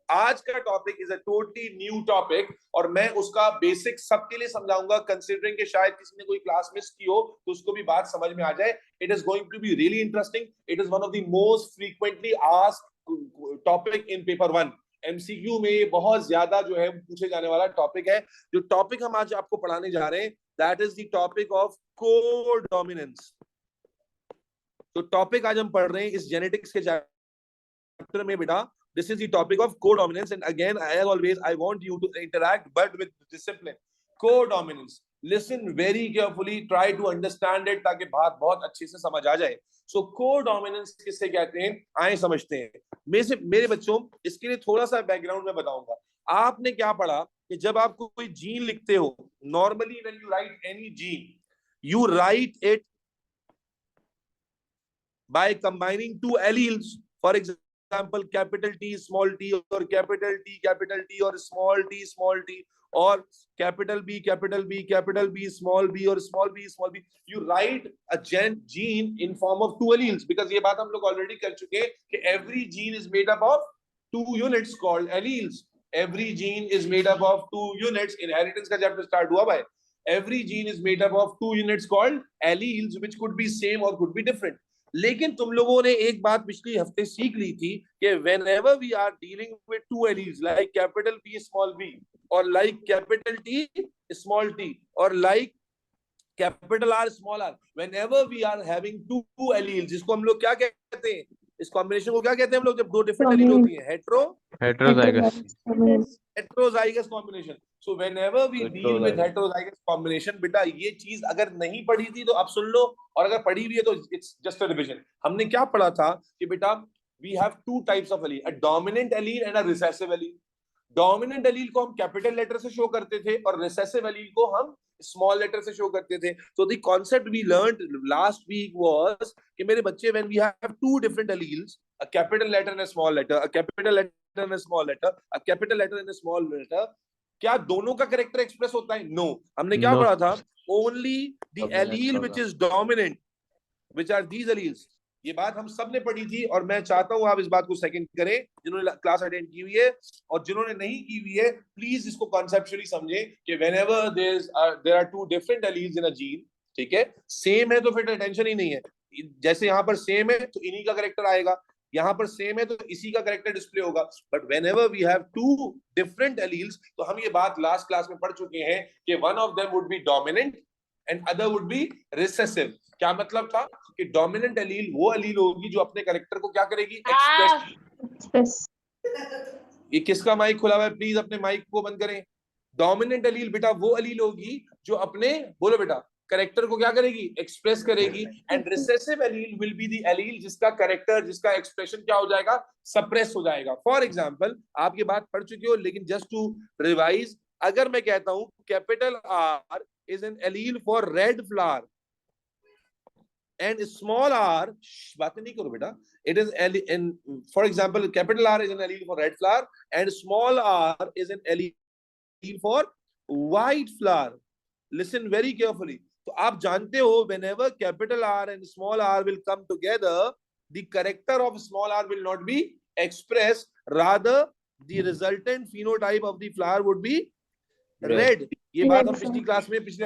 आज का topic is a totally new topic और मैं उसका बेसिक सबके लिए समझाऊंगा, कंसीडरिंग कि शायद किसी ने कोई क्लास मिस की हो तो उसको भी बात समझ में आ जाए. It is going to be really interesting. It is one of the most frequently asked topic in paper 1. MCQ में बहुत ज्यादा जो है पूछे जाने वाला टॉपिक है. जो टॉपिक हम आज आपको पढ़ाने जा रहे हैं, that is the topic of codominance. तो टॉपिक आज हम पढ़ रहे हैं इस जेनेटिक्स के चैप्टर में बेटा. This is the topic of codominance, and again, as always, I want you to interact, but with discipline. Codominance. Listen very carefully. Try to understand it ताकि बात बहुत अच्छे से समझ आ जाए. So codominance किससे कहते हैं, आए समझते हैं. मेरे बच्चों, इसके लिए थोड़ा सा बैकग्राउंड में बताऊंगा. आपने क्या पढ़ा कि जब आप कोई जीन लिखते हो, normally when you write any gene, you write it by combining two alleles. For example, capital T small t, or capital T or small t, or capital B small b, or small b. You write a gene in form of two alleles, because ये बात हम लोग already कर चुके हैं कि every gene is made up of two units called alleles. Every gene is made up of two units. Inheritance का chapter start हुआ भाई. Every gene is made up of two units called alleles, which could be same or could be different. लेकिन तुम लोगों ने एक बात पिछले हफ्ते सीख ली थी कि whenever we are dealing with two alleles like capital P small b, or like capital T small t, or like capital R small r, whenever we are having two alleles, जिसको हम लोग क्या कहते हैं, इस कॉम्बिनेशन को क्या कहते हैं हम लोग, जब दो डिफरेंट एलील होती हैं, heterozygous combination. So whenever we deal with heterozygous combination, बेटा ये चीज अगर नहीं पढ़ी थी तो अब सुन लो, और अगर पढ़ी भी है तो इट्स जस्ट अ रिवीजन. हमने क्या पढ़ा था कि बेटा we have two types of allele, a dominant allele and a recessive allele. Dominant allele को हम कैपिटल लेटर से शो करते थे और रिसेसिव एलील को हम स्मॉल लेटर से शो करते थे. So the concept we learned last week was कि मेरे बच्चे, when we have two different alleles, a capital letter and a small letter, a capital letter and a small letter, a capital letter and a small letter, क्या दोनों का character express होता है? No. हमने क्या पढ़ा था? Only the allele which is dominant, which are these alleles. ये बात हम सब ने पढ़ी थी और मैं चाहता हूं आप इस बात को सेकंड करें, जिन्होंने क्लास अटेंड की हुई है, और जिन्होंने नहीं की हुई है प्लीज इसको कॉन्सेप्चुअली समझें कि whenever there are two different alleles in a gene, ठीक है, सेम है तो फिर टेंशन ही नहीं है. जैसे यहाँ पर सेम है तो इन्हीं का कैरेक्टर आएगा, यहाँ पर सेम है तो इसी का कैरेक्टर डिस्प्ले होगा. But whenever we have two different alleles, तो हम ये बात लास्ट क्लास में पढ़ चुके हैं कि one of them would be dominant and other would be recessive. क्या मतलब था कि डोमिनेंट एलील वो एलील होगी जो अपने कैरेक्टर को क्या करेगी, एक्सप्रेस. ये किसका माइक खुला हुआ है? प्लीज अपने माइक को बंद करें. डोमिनेंट एलील बेटा वो एलील होगी जो अपने, बोलो बेटा, कैरेक्टर को क्या करेगी, एक्सप्रेस करेगी. And recessive allele will be the allele जिसका कैरेक्टर, जिसका एक्सप्रेशन क्या हो जाएगा, सप्रेस हो जाएगा. फॉर एग्जांपल, आप ये बात पढ़ चुके हो, लेकिन जस्ट टू रिवाइज, अगर मैं कहता हूं capital R is an allele for red flower and small r, बातें नहीं करो बेटा, it is in, for example, capital R is an allele for red flower and small r is an allele for white flower. Listen very carefully. तो आप जानते हो whenever capital R and small r will come together, the character of small r will not be expressed, rather the resultant phenotype of the flower would be red. ये बात हम पिछली class में पिछले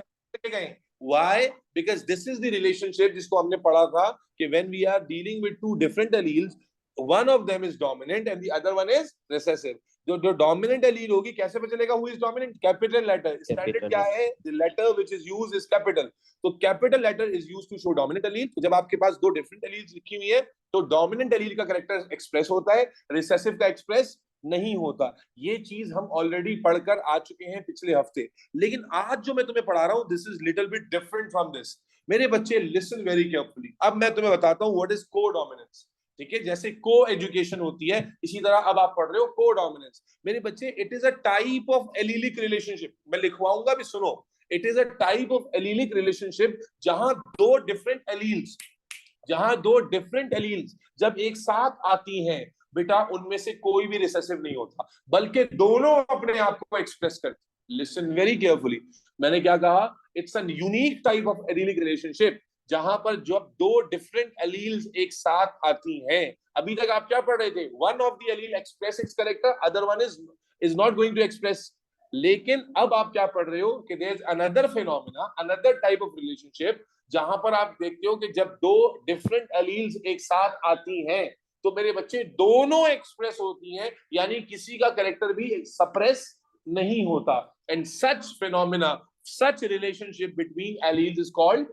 गए. Why? Because this is the relationship जिसको हमने पढ़ा था कि when we are dealing with two different alleles, one of them is dominant and the other one is recessive. जो dominant allele होगी, कैसे पता चलेगा who is dominant? Capital letter. Standard क्या है? The letter which is used is capital. तो capital letter is used to show dominant allele. तो जब आपके पास दो different alleles लिखी हुई है, तो dominant allele का character express होता है, recessive का express नहीं होता. ये चीज हम ऑलरेडी पढ़कर आ चुके हैं पिछले हफ्ते. लेकिन आज जो मैं तुम्हें पढ़ा रहा हूं, this is little bit different from this. मेरे बच्चे लिसन वेरी केयरफुली. अब मैं तुम्हें बताता हूं व्हाट इज कोडोमिनेंस. ठीक है, जैसे को एजुकेशन होती है, इसी तरह अब आप पढ़ रहे हो कोडोमिनेंस. मेरे बच्चे, it is a type of allelic relationship. मैं लिखवाऊंगा भी, सुनो. It is a type of allelic relationship जहां दो डिफरेंट एलील्स जब एक साथ आती हैं, बेटा उनमें से कोई भी रिसेसिव नहीं होता, बल्कि दोनों अपने आप को एक्सप्रेस करते. Listen very carefully. मैंने क्या कहा? It's an unique type of allelic relationship जहां पर जब दो डिफरेंट एलील्स एक साथ आती हैं। अभी तक आप क्या पढ़ रहे थे, one of the allele express its character, other one is not going to express. लेकिन अब आप क्या पढ़ रहे हो कि there is another phenomena, another type of relationship, जहां पर आप देखते हो कि जब दो डिफरेंट एलील्स एक साथ आती हैं तो मेरे बच्चे दोनों एक्सप्रेस होती हैं, यानी किसी का कैरेक्टर भी सप्रेस नहीं होता। And such phenomena, such relationship between alleles is called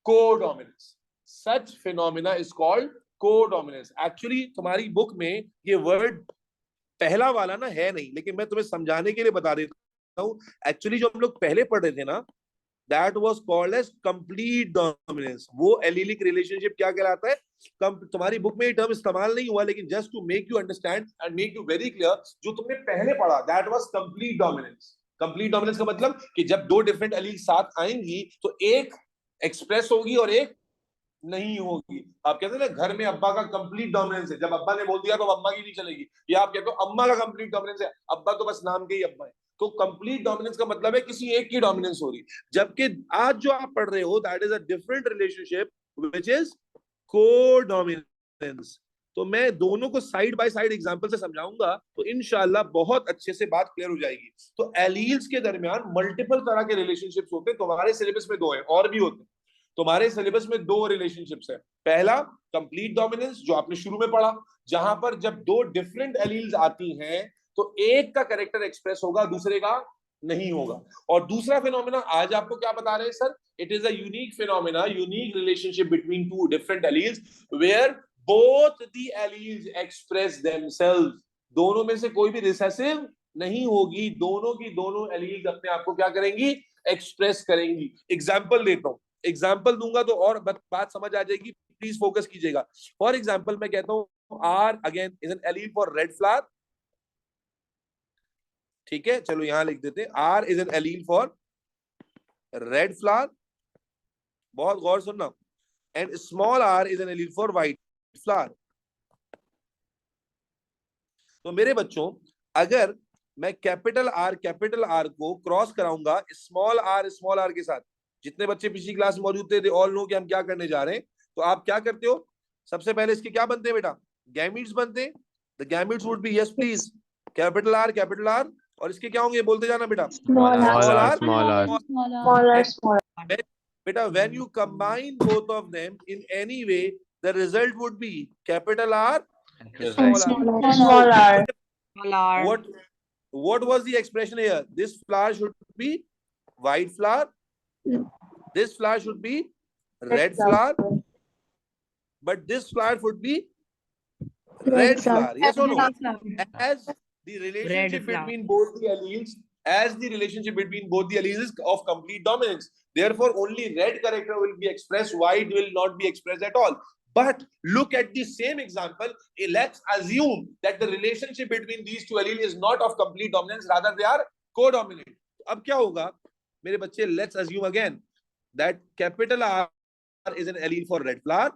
codominance. Such phenomena is called codominance. Actually तुम्हारी बुक में ये वर्ड पहला वाला ना है नहीं, लेकिन मैं तुम्हें समझाने के लिए बता देता हूँ। एक्चुअली जो हम लोग पहले पढ़ रहे थे ना, that was called as complete dominance. वो एलिलिक रिलेशनशिप क्या कहलाता है? तुम्हारी बुक में ये टर्म इस्तेमाल नहीं हुआ, लेकिन just to make you understand and make you very clear, जो तुमने पहले पढ़ा that was complete dominance. Complete dominance का मतलब कि जब दो डिफरेंट एलील साथ आएंगी तो एक एक्सप्रेस होगी और एक नहीं होगी। आप कहते हैं ना घर में अब्बा का कंप्लीट डोमिनेंस है, जब अब्बा ने बोल दिया तो अम्मा की नहीं चलेगी। या आप कहते हो अम्मा का कंप्लीट डोमिनेंस है, अब्बा तो बस नाम के ही अब्बा है। तो कंप्लीट डोमिनेंस का मतलब है किसी एक की डोमिनेंस हो रही। जबकि आज जो आप पढ़ रहे हो that is a different relationship which is codominance. तो मैं दोनों को साइड बाय साइड एग्जांपल से समझाऊंगा तो इंशाल्लाह बहुत अच्छे से बात क्लियर हो जाएगी। तो एलील्स के दरमियान मल्टीपल तरह के रिलेशनशिप्स होते हैं। तुम्हारे सिलेबस में दो है, और भी होते हैं। तुम्हारे सिलेबस में दो रिलेशनशिप्स है। पहला कंप्लीट डोमिनेंस जो आपने शुरू में पढ़ा, जहां पर जब दो डिफरेंट एलील्स आती हैं तो एक का कैरेक्टर एक्सप्रेस होगा, दूसरे का नहीं होगा। और दूसरा फिनोमेना आज आपको क्या बता रहे हैं sir, it is a unique phenomena, unique relationship between two different alleles where both the alleles express themselves. दोनों में से कोई भी रिसेसिव नहीं होगी, दोनों की दोनों एलील्स अपने आप को क्या करेंगी, एक्सप्रेस करेंगी। एग्जाम्पल देता हूं, एग्जाम्पल दूंगा तो और बात समझ आ जाएगी, प्लीज फोकस कीजिएगा। फॉर एग्जाम्पल मैं कहता हूं R again is an allele for red flower. ठीक है, चलो यहां लिख देते हैं R is an allele for red flower, बहुत गौर सुनना। And small R is an allele for white flower. तो मेरे बच्चों अगर मैं कैपिटल आर को क्रॉस कराऊंगा स्मॉल आर के साथ, जितने बच्चे पिछली क्लास में मौजूद थे दे ऑल नो कि हम क्या करने जा रहे हैं। तो आप क्या करते हो, सबसे पहले इसके क्या बनते हैं बेटा, गैमीट्स बनते हैं। The gametes would be, yes please, capital R, और इसके क्या होंगे बोलते जाना बेटा, Small r, small r. small r. बेटा when you combine both of them in any way the result would be capital R, small r. Small r. What was the expression here? This flower should be white flower, this flower should be red flower, but this flower would be red flower. Yes or no? As the relationship between both the alleles, is of complete dominance. Therefore, only red character will be expressed, white will not be expressed at all. But look at the same example. Let's assume that the relationship between these two alleles is not of complete dominance, rather they are co-dominant. अब क्या होगा मेरे बच्चे, let's assume again that capital R is an allele for red flower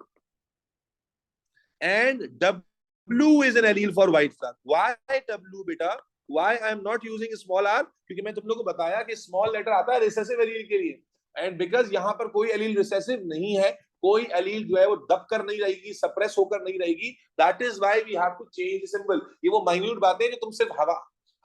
and W is an allele for white flower. Why W बेटा? Why I am not using small r? क्योंकि मैं तुम लोगों को बताया कि स्मॉल लेटर आता है रिसेसिव एलील के लिए, एंड बिकॉज यहाँ पर कोई एलील रिसेसिव नहीं है, कोई एलील जो है वो दब कर नहीं रहेगी, सप्रेस होकर नहीं रहेगी, that is why we have to change symbol. ये वो माइन्यूट बातें जो तुम सिर्फ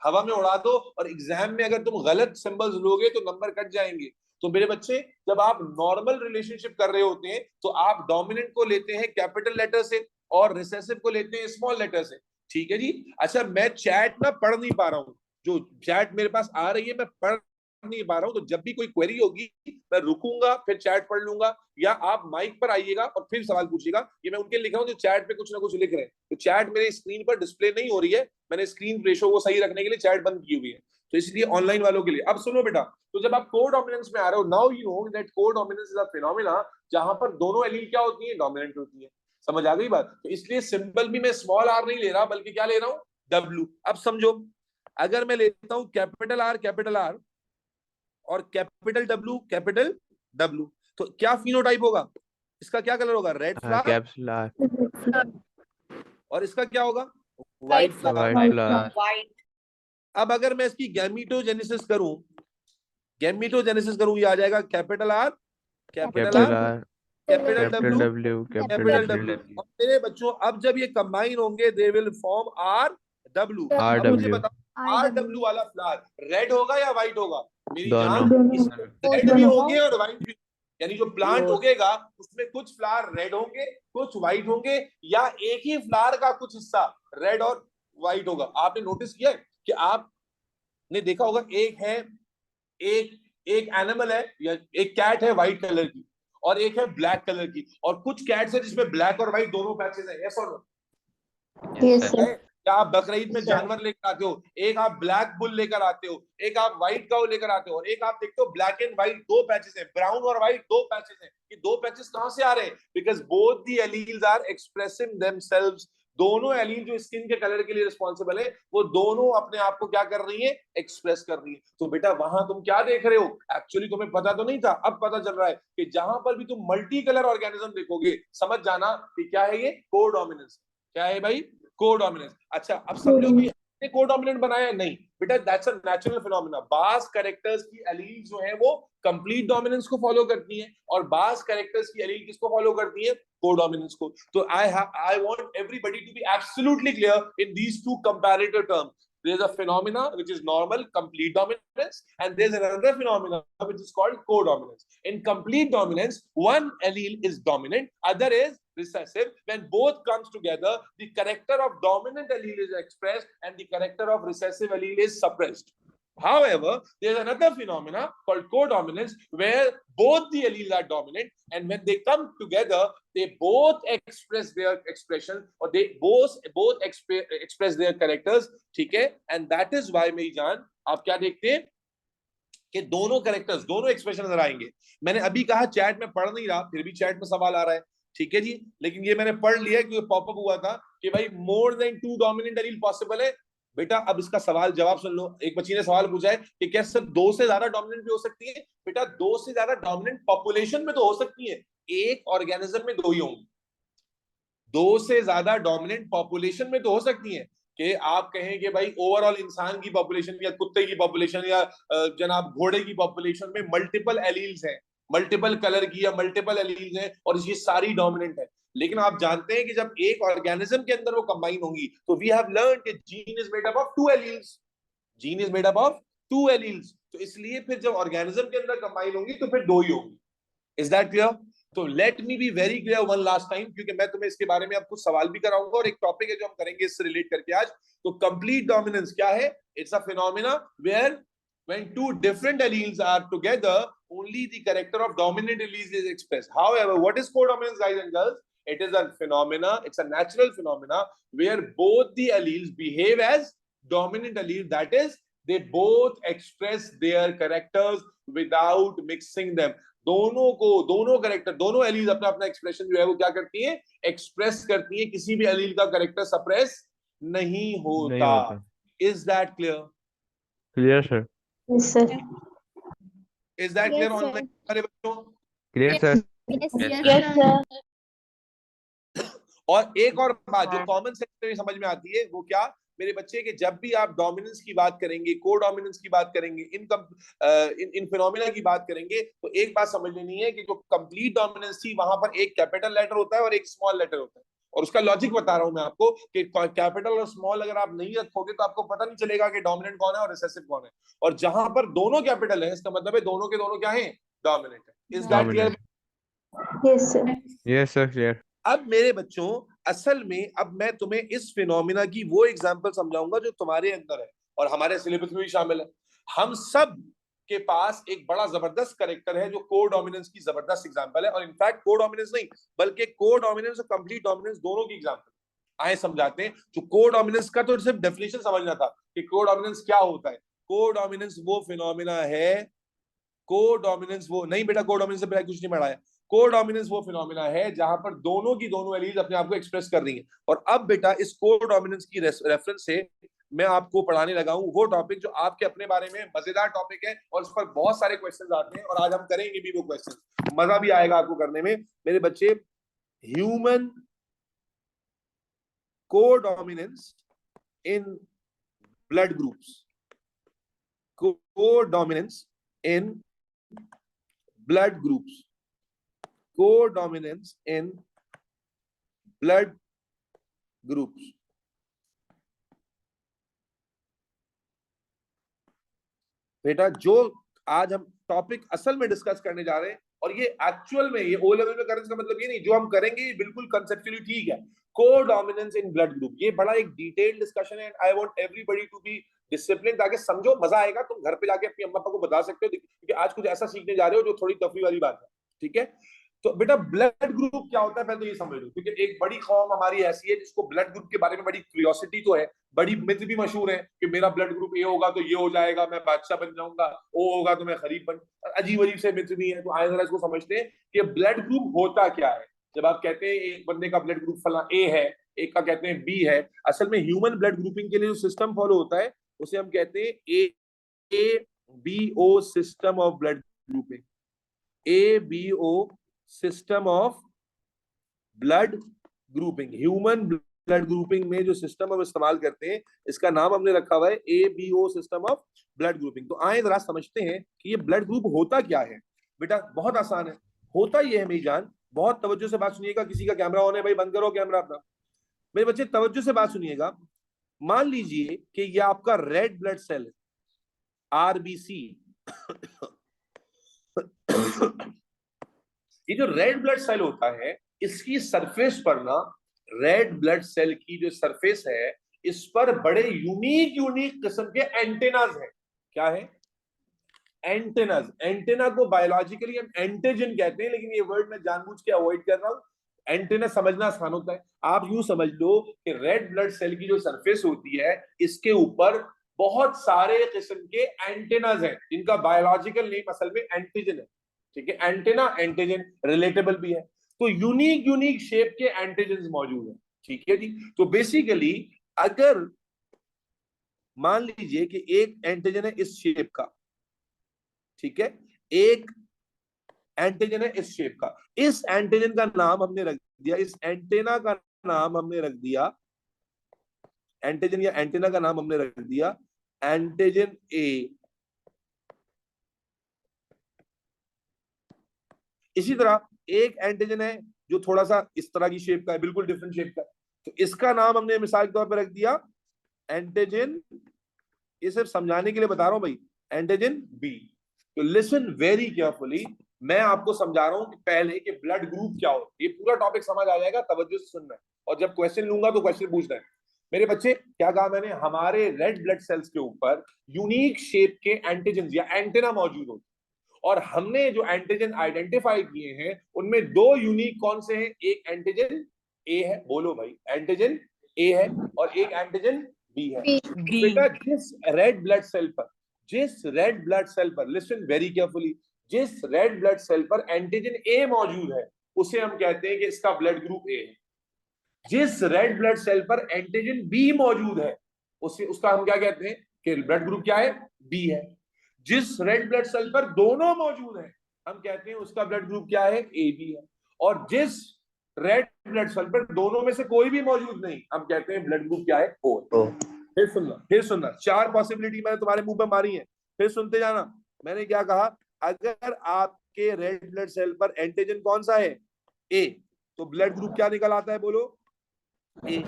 हवा में उड़ा दो और एग्जाम में अगर तुम गलत सिंबल्स लोगे तो नंबर कट जाएंगे। तो मेरे बच्चे जब आप नॉर्मल रिलेशनशिप कर रहे होते हैं तो आप डोमिनेंट को लेते हैं कैपिटल लेटर से और रिसेसिव को लेते हैं स्मॉल लेटर से। ठीक है जी। अच्छा मैं चैट ना पढ़ नहीं पा रहा हूँ, जो चैट मेरे पास आ रही है मैं पढ़ नहीं पा रहा हूँ, तो जब भी कोई क्वेरी होगी मैं रुकूंगा फिर चैट पढ़ लूंगा, या आप माइक पर आइएगा और फिर सवाल पूछिएगा। ये मैं उनके लिख रहा हूँ जो चैट पे कुछ ना कुछ लिख रहे हैं, तो चैट मेरे स्क्रीन पर डिस्प्ले नहीं हो रही है, मैंने स्क्रीन रेशो को सही रखने के लिए चैट बंद की हुई है, तो इसलिए ऑनलाइन वालों के लिए। अब सुनो बेटा, तो जब आप कोडोमिनेंस में आ रहे हो, now you know that codominance is a phenomena जहां पर दोनों एलील क्या होती है, डोमिनेंट होती है। समझ आ गई बात? तो इसलिए सिंबल भी मैं स्मॉल आर नहीं ले रहा बल्कि क्या ले रहा हूं, डब्ल्यू। अब समझो, अगर मैं लेता हूं कैपिटल आर और कैपिटल डब्ल्यू, तो क्या फिनोटाइप होगा, इसका क्या कलर होगा, रेड फ्लावर, और इसका क्या होगा, व्हाइट फ्लावर। अब अगर मैं इसकी गैमीटोजेनेसिस करूं, ये आ जाएगा capital R capital capital W, W, capital capital W। W, और मेरे बच्चों अब जब ये कंबाइन होंगे दे विल फॉर्म RW। अब मुझे RW, बताओ RW वाला फ्लावर रेड होगा या व्हाइट होगा? मेरी दोनों। जान, इसमें रेड भी होंगे और व्हाइट भी, यानी जो प्लांट उगेगा उसमें कुछ फ्लावर रेड होंगे, कुछ व्हाइट होंगे, या एक ही फ्लावर का कुछ हिस्सा रेड और व्हाइट होगा। आपने नोटिस किया है कि आपने देखा होगा एक है, एक एक एनिमल है या एक कैट है व्हाइट कलर की और एक है ब्लैक कलर की, और कुछ कैट्स है जिसमें ब्लैक और व्हाइट दोनों पैचेस है। यस और नो? Yes, sir. क्या आप बकरीद में Sir. जानवर लेकर आते हो, एक आप ब्लैक बुल लेकर आते हो, एक आप व्हाइट काउ लेकर आते हो, और एक आप देखते हो ब्लैक एंड व्हाइट दो पैचेस है, ब्राउन और व्हाइट दो पैचेस है। ये दो पैचेस कहां से आ रहे हैं? Because both the alleles are expressing themselves. दोनों एलील जो स्किन के कलर के लिए रिस्पॉन्सिबल है, वो दोनों अपने आप को क्या कर रही है? एक्सप्रेस कर रही है। तो बेटा वहां तुम क्या देख रहे हो? एक्चुअली तुम्हें पता तो नहीं था, अब पता चल रहा है कि जहां पर भी तुम मल्टी कलर ऑर्गेनिज्म देखोगे, समझ जाना कि क्या है ये? कोडोमिनेंस। क्या है भाई? कोडोमिनेंस। अच्छा अब समझो कि हमने कोडोमिनेंट बनाया? नहीं बेटा, दैट्स अ नेचुरल फिनोमेना। बास कैरेक्टर्स की एलील जो है वो कंप्लीट डोमिनेंस को फॉलो करती है, और बास कैरेक्टर्स की एलील किसको फॉलो करती है? कोडोमिनेंस को। तो I want everybody to be absolutely clear in these two comparative terms. There's a phenomena which is normal complete dominance, and there's another phenomena which is called codominance. In complete dominance, one allele is dominant, other is recessive. When both comes together, the character of dominant allele is expressed and the character of recessive allele is suppressed. However, there's another phenomena called codominance where both the alleles are dominant, and when they come together, they both express their expression, or they both express their characters. ठीक है? And that is why मेरी जान आप क्या देखते हैं कि दोनों कैरेक्टर्स, दोनों एक्सप्रेशन नजर आएंगे। मैंने अभी कहा चैट में पढ़ नहीं रहा, फिर भी चैट में सवाल आ रहा है। ठीक है जी, लेकिन ये मैंने पढ़ लिया क्योंकि पॉपअप हुआ था कि भाई more than 2 dominant allele possible है। बेटा अब इसका सवाल जवाब सुन लो। एक बच्ची ने सवाल पूछा है कि क्या सिर्फ 2 से ज्यादा डोमिनेंट भी हो सकती है? बेटा 2 से ज्यादा डोमिनेंट पॉपुलेशन में तो हो सकती है, एक ऑर्गेनिज्म में 2 ही होंगे। 2 से ज्यादा डोमिनेंट पॉपुलेशन में तो हो सकती है कि आप कहें कि भाई ओवरऑल इंसान की पॉपुलेशन या कुत्ते की पॉपुलेशन या जनाब घोड़े की पॉपुलेशन में मल्टीपल एलील्स हैं, मल्टीपल कलर की या मल्टीपल एलील्स हैं, और ये सारी डोमिनेंट है। लेकिन आप जानते हैं कि जब एक ऑर्गेनिज्म के अंदर वो कंबाइन होंगी तो वी हैव लर्न कि gene is made up of 2 alleles. Gene is made up of 2 alleles. तो इसलिए फिर जब ऑर्गेनिज्म के अंदर कंबाइन होंगी तो फिर 2 ही होंगी। Is that clear? तो let me be very clear one last time, क्योंकि मैं तुम्हें इसके बारे में अब कुछ सवाल भी कराऊंगा और एक टॉपिक है जो हम करेंगे इससे रिलेट करके आज। तो कंप्लीट डोमिनेंस क्या है? It's a phenomena where when two different alleles are together, only the character of dominant allele is expressed. However, what is codominance, guys and girls? It is a phenomena, it's a natural phenomena where both the alleles behave as dominant allele. That is, they both express their characters without mixing them. दोनों को, दोनों character, दोनों allele अपना अपना expression जो है वो क्या करती है? एक्सप्रेस करती है। किसी भी एलील का कैरेक्टर सप्रेस नहीं होता। Is that clear? Clear sir. Yes, sir. Is that clear online सारे बच्चों? Clear sir. Yes, sir. और एक और बात जो कॉमन सेंस में समझ में आती है वो क्या मेरे बच्चे, कि जब भी आप डोमिनेंस की बात करेंगे, कोडोमिनेंस की बात करेंगे, इन फिनोमेना की बात करेंगे, तो एक बात समझ लेनी है कि जो कंप्लीट डोमिनेंस थी वहां पर एक कैपिटल लेटर होता है और एक स्मॉल लेटर होता है। और उसका लॉजिक बता रहा हूं मैं आपको कि कैपिटल और स्मॉल अगर आप नहीं रखोगे तो आपको पता नहीं चलेगा कि डोमिनेंट कौन है और रिसेसिव कौन है। और जहां पर दोनों कैपिटल है इसका मतलब है दोनों के दोनों क्या है? डोमिनेंट है। Is that clear? Yes, sir. Yes sir, clear. अब मेरे बच्चों असल में अब मैं तुम्हें इस फिनोमिना की वो एग्जांपल समझाऊंगा जो तुम्हारे अंदर है और हमारे सिलेबस में भी शामिल है। हम सब के पास एक बड़ा जबरदस्त कैरेक्टर है जो कोडोमिनेंस की जबरदस्त एग्जांपल है, और इनफैक्ट कोडोमिनेंस नहीं बल्कि कोडोमिनेंस और कंप्लीट डोमिनेंस दोनों की एग्जांपल। आए समझाते हैं। जो कोडोमिनेंस का तो सिर्फ डेफिनेशन समझना था कि कोडोमिनेंस क्या होता है। कोडोमिनेंस वो फिनोमिना है, कोडोमिनेंस वो नहीं बेटा, कोडोमिनेंस से पहले कुछ नहीं पढ़ाया। कोडोमिनेंस वो फिनोमिना है जहां पर दोनों की दोनों एलीज अपने आप को एक्सप्रेस कर रही हैं। और अब बेटा इस कोडोमिनेंस की रेफरेंस से मैं आपको पढ़ाने लगा हूं वो टॉपिक जो आपके अपने बारे में मजेदार टॉपिक है और उस पर बहुत सारे क्वेश्चंस आते हैं और आज हम करेंगे भी वो क्वेश्चंस। मजा भी आएगा आपको करने में मेरे बच्चे। Human codominance in blood groups. Codominance in blood groups. Codominance in blood groups. बेटा जो आज हम टॉपिक असल में डिस्कस करने जा रहे हैं, और ये एक्चुअल में, ये ओ लेवल में करने का मतलब ये नहीं, जो हम करेंगे ये बिल्कुल कंसेप्चुअली ठीक है। कोडोमिनेंस इन ब्लड ग्रुप, ये बड़ा एक डिटेल्ड डिस्कशन है। I want everybody to be discipline, ताकि समझो, मजा आएगा। तुम घर पे जाके अपनी अम्मा पापा को बता सकते हो, क्योंकि आज कुछ ऐसा सीखने जा रहे हो जो थोड़ी तफरी वाली बात है, ठीक है। तो बेटा ब्लड ग्रुप क्या होता है पहले तो ये समझ लो, क्योंकि एक बड़ी कौम हमारी ऐसी है जिसको ब्लड ग्रुप के बारे में बड़ी क्यूरियोसिटी तो है, बड़ी मिथ भी मशहूर है कि मेरा ब्लड ग्रुप ए होगा तो ये हो जाएगा, मैं बादशाह बन जाऊंगा, ओ होगा तो मैं गरीब बन, अजीब अजीब से मिथ भी है। तो आए जरा इसको समझते हैं कि ब्लड ग्रुप होता क्या है। जब आप कहते हैं एक बंदे का ब्लड ग्रुप फला ए है, एक का कहते हैं बी है, असल में ह्यूमन ब्लड ग्रुपिंग के लिए जो सिस्टम फॉलो होता है उसे हम कहते हैं A B O system of blood grouping. A B O system of blood grouping, human blood grouping में जो सिस्टम हम इस्तेमाल करते हैं इसका नाम हमने रखा हुआ है ABO system of blood grouping. तो आए जरा समझते हैं कि ये ब्लड ग्रुप होता क्या है। बेटा बहुत आसान है, होता ये है मेरी जान, बहुत तवज्जो से बात सुनिएगा। किसी का कैमरा ऑन है भाई, बंद करो कैमरा अपना। मेरे बच्चे तवज्जो से बात सुनिएगा। मान लीजिए कि ये आपका रेड ब्लड सेल है, RBC। ये जो रेड ब्लड सेल होता है, इसकी सरफेस पर ना, रेड ब्लड सेल की जो सरफेस है इस पर बड़े यूनिक किस्म के एंटेनाज हैं। क्या है? एंटेनाज। एंटेना को बायोलॉजिकली हम एंटीजन कहते हैं, लेकिन ये वर्ड मैं जानबूझ के अवॉइड कर रहा हूं। एंटेना समझना आसान होता है। आप यूं समझ लो कि रेड ब्लड सेल की जो सरफेस होती है इसके ऊपर बहुत सारे किस्म के एंटेनाज हैं, जिनका बायोलॉजिकल नेम असल में एंटीजन है, ठीक है। एंटेना एंटीजन रिलेटेबल भी है, तो यूनिक शेप के एंटीजन मौजूद है, ठीक है जी। तो बेसिकली अगर मान लीजिए कि एक एंटीजन है इस शेप का, ठीक है, एक एंटीजन है इस शेप का, इस एंटीजन का नाम हमने रख दिया, इस एंटेना का नाम हमने रख दिया, एंटीजन या एंटेना का नाम हमने रख दिया एंटीजन ए। इसी तरह एक एंटीजन है जो थोड़ा सा इस तरह की शेप का है, बिल्कुल डिफरेंट शेप का, तो इसका नाम हमने मिसाल के तौर पर रख दिया एंटीजन, ये सिर्फ समझाने के लिए बता रहा हूं भाई, एंटीजन बी। तो लिसन वेरी केयरफुली, मैं आपको समझा रहा हूं कि पहले कि ब्लड ग्रुप क्या हो, ये पूरा टॉपिक समझ आ जाएगा, तवज्जो से सुनना है, और जब क्वेश्चन लूंगा तो क्वेश्चन पूछना है। मेरे बच्चे क्या कहा मैंने, हमारे रेड ब्लड सेल्स के ऊपर यूनिक शेप के एंटीजन या एंटेना मौजूद होते, और हमने जो एंटीजन आइडेंटिफाई किए हैं उनमें दो यूनिक कौन से हैं, एक एंटीजन ए है, बोलो भाई, एंटीजन ए है, और एक एंटीजन बी है। बेटा जिस रेड ब्लड सेल पर लिसन वेरी केयरफुली, जिस रेड ब्लड सेल पर एंटीजन ए मौजूद है उसे हम कहते हैं कि इसका ब्लड ग्रुप ए है। जिस रेड ब्लड सेल पर एंटीजन बी मौजूद है उसका हम क्या कहते हैं कि ब्लड ग्रुप क्या है, बी है। जिस रेड ब्लड सेल पर दोनों मौजूद हैं हम कहते हैं उसका ब्लड ग्रुप क्या है, ए बी है। और जिस रेड ब्लड सेल पर दोनों में से कोई भी मौजूद नहीं हम कहते हैं ब्लड ग्रुप क्या है, ओ। फिर सुनना, चार पॉसिबिलिटी मैंने तुम्हारे मुंह पे मारी है, फिर सुनते जाना। मैंने क्या कहा, अगर आपके रेड ब्लड सेल पर एंटीजन कौन सा है, ए, तो ब्लड ग्रुप क्या निकल आता है, बोलो, ए।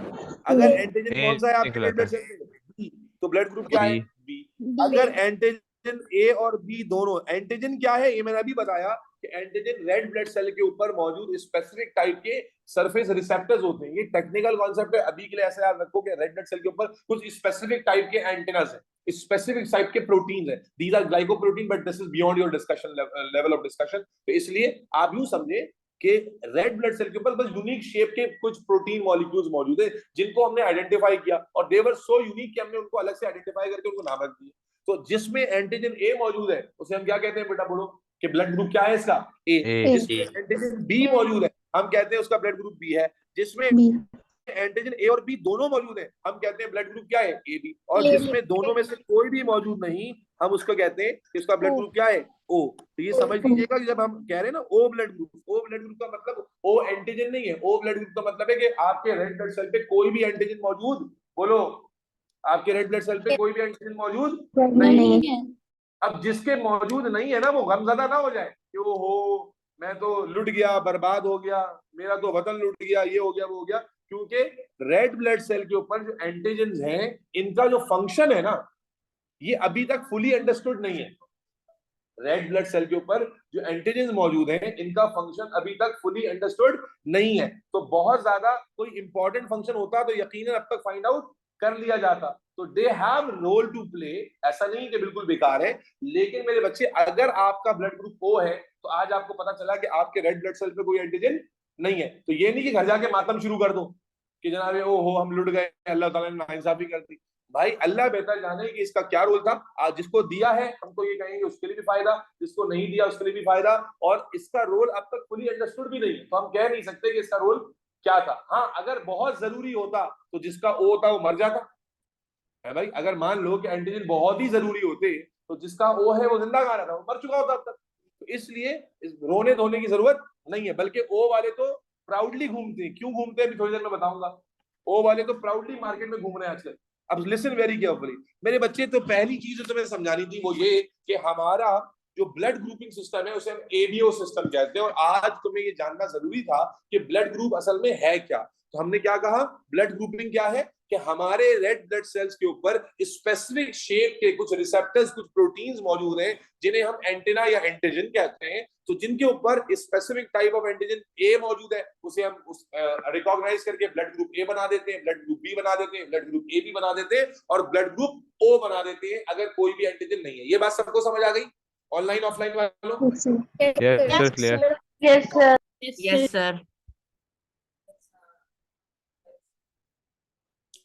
अगर एंटीजन कौन सा है आपके रेड ब्लड सेल में, बी, तो ब्लड ग्रुप क्या है, बी। अगर एंटीजन ए और बी दोनों, एंटीजन क्या है ये मैंने अभी बताया कि एंटीजन रेड ब्लड सेल के ऊपर मौजूद स्पेसिफिक टाइप के सरफेस रिसेप्टर्स होते हैं। ये टेक्निकल कॉन्सेप्ट है, अभी के लिए ऐसा याद रखो कि रेड ब्लड सेल के ऊपर कुछ स्पेसिफिक टाइप के एंटेनास है, स्पेसिफिक टाइप के प्रोटीन्स है। These are glycoprotein, but this is beyond your discussion level of discussion. तो इसलिए आप यूं समझे कि रेड ब्लड सेल के ऊपर बस यूनिक शेप के कुछ प्रोटीन मॉलिक्यूल्स मौजूद है जिनको हमने आइडेंटिफाई किया, और दे वर सो यूनिक कि हमने उनको अलग से आइडेंटिफाई करके उनको नाम रख दिया। तो जिसमें एंटीजन ए मौजूद है उसे हम क्या कहते हैं बेटा, बोलो, कि ब्लड ग्रुप क्या है इसका, ए। जिसमें एंटीजन बी मौजूद है हम कहते हैं उसका ब्लड ग्रुप बी है। जिसमें एंटीजन ए और बी दोनों मौजूद है हम कहते हैं ब्लड ग्रुप क्या है, ए बी। और जिसमें दोनों में से कोई भी मौजूद नहीं हम उसको कहते हैं कि उसका ब्लड ग्रुप क्या है, ओ। तो ये समझ लीजिएगा कि जब हम कह रहे हैं ना ओ ब्लड ग्रुप का मतलब ओ एंटीजन नहीं है, ओ ब्लड ग्रुप का मतलब है कि आपके रेड ब्लड सेल पे कोई भी एंटीजन मौजूद, बोलो, आपके रेड ब्लड सेल पे कोई भी एंटीजन मौजूद नहीं है। अब जिसके मौजूद नहीं है ना वो गमज़दा ना हो जाए कि वो हो मैं तो लुट गया, बर्बाद हो गया, मेरा तो वतन लुट गया, ये हो गया, वो हो गया, क्योंकि रेड ब्लड सेल के ऊपर जो एंटीजन्स हैं, इनका जो फंक्शन है ना, ये अभी तक फुली अंडरस्टूड नहीं है। रेड ब्लड सेल के ऊपर जो एंटीजन मौजूद हैं, इनका फंक्शन अभी तक फुली अंडरस्टूड नहीं है। तो बहुत ज्यादा कोई इंपॉर्टेंट फंक्शन होता तो यकीनन अब तक फाइंड आउट कर लिया जाता। तो they have role to play, ऐसा नहीं कि बिल्कुल बेकार है। लेकिन मेरे बच्चे, अगर आपका ब्लड ग्रुप ओ है तो आज आपको पता चला कि आपके रेड ब्लड सेल पे कोई एंटीजन नहीं है, तो ये नहीं कि घर जाके मातम शुरू कर दो कि जनाब ओ हो हम लुट गए, अल्लाह ताला ने नाइंसाफी कर दी। भाई अल्लाह बेहतर जाने कि इसका क्या रोल था। आज जिसको दिया है हम तो ये कहेंगे उसके लिए भी फायदा, जिसको नहीं दिया उसके लिए भी फायदा, और इसका रोल अब तक फुली अंडरस्टूड भी नहीं है, तो हम कह नहीं सकते कि इसका रोल क्या था। हाँ, अगर बहुत जरूरी होता तो जिसका ओ था वो मर जाता है भाई। अगर मान लो कि एंटीजन बहुत ही जरूरी होते तो जिसका ओ है वो जिंदा कहाँ रहता, वो मर चुका होता अब तक। तो इसलिए रोने धोने की जरूरत नहीं है, बल्कि ओ वाले तो प्राउडली घूमते हैं। क्यों घूमते हैं अभी थोड़ी देर में बताऊंगा। ओ वाले तो प्राउडली मार्केट में घूम रहे हैं आजकल। अब लिसन वेरी केयरफुली मेरे बच्चे, तो पहली चीज जो तुम्हें समझानी थी वो ये कि हमारा जो ब्लड ग्रुपिंग सिस्टम है उसे हम एबीओ सिस्टम कहते हैं। और आज तुम्हें ये जानना जरूरी था कि ब्लड ग्रुप असल में है क्या। तो हमने क्या कहा, ब्लड ग्रुपिंग क्या है कि हमारे रेड ब्लड सेल्स के ऊपर स्पेसिफिक शेप के कुछ रिसेप्टर्स, कुछ प्रोटीन्स मौजूद हैं जिन्हें हम एंटीना या एंटीजन कहते हैं। तो जिनके ऊपर स्पेसिफिक टाइप ऑफ एंटीजन ए मौजूद है, उसे हम रिकॉग्नाइज करके ब्लड ग्रुप ए बना देते हैं, ब्लड ग्रुप बी बना देते हैं, ब्लड ग्रुप ए बी बना देते हैं, और ब्लड ग्रुप ओ बना देते हैं अगर कोई भी एंटीजन नहीं है। ये बात सबको समझ आ गई, ऑनलाइन ऑफलाइन वालों? Yes, sir. Yes, sir, clear. Yes, sir. Yes, sir.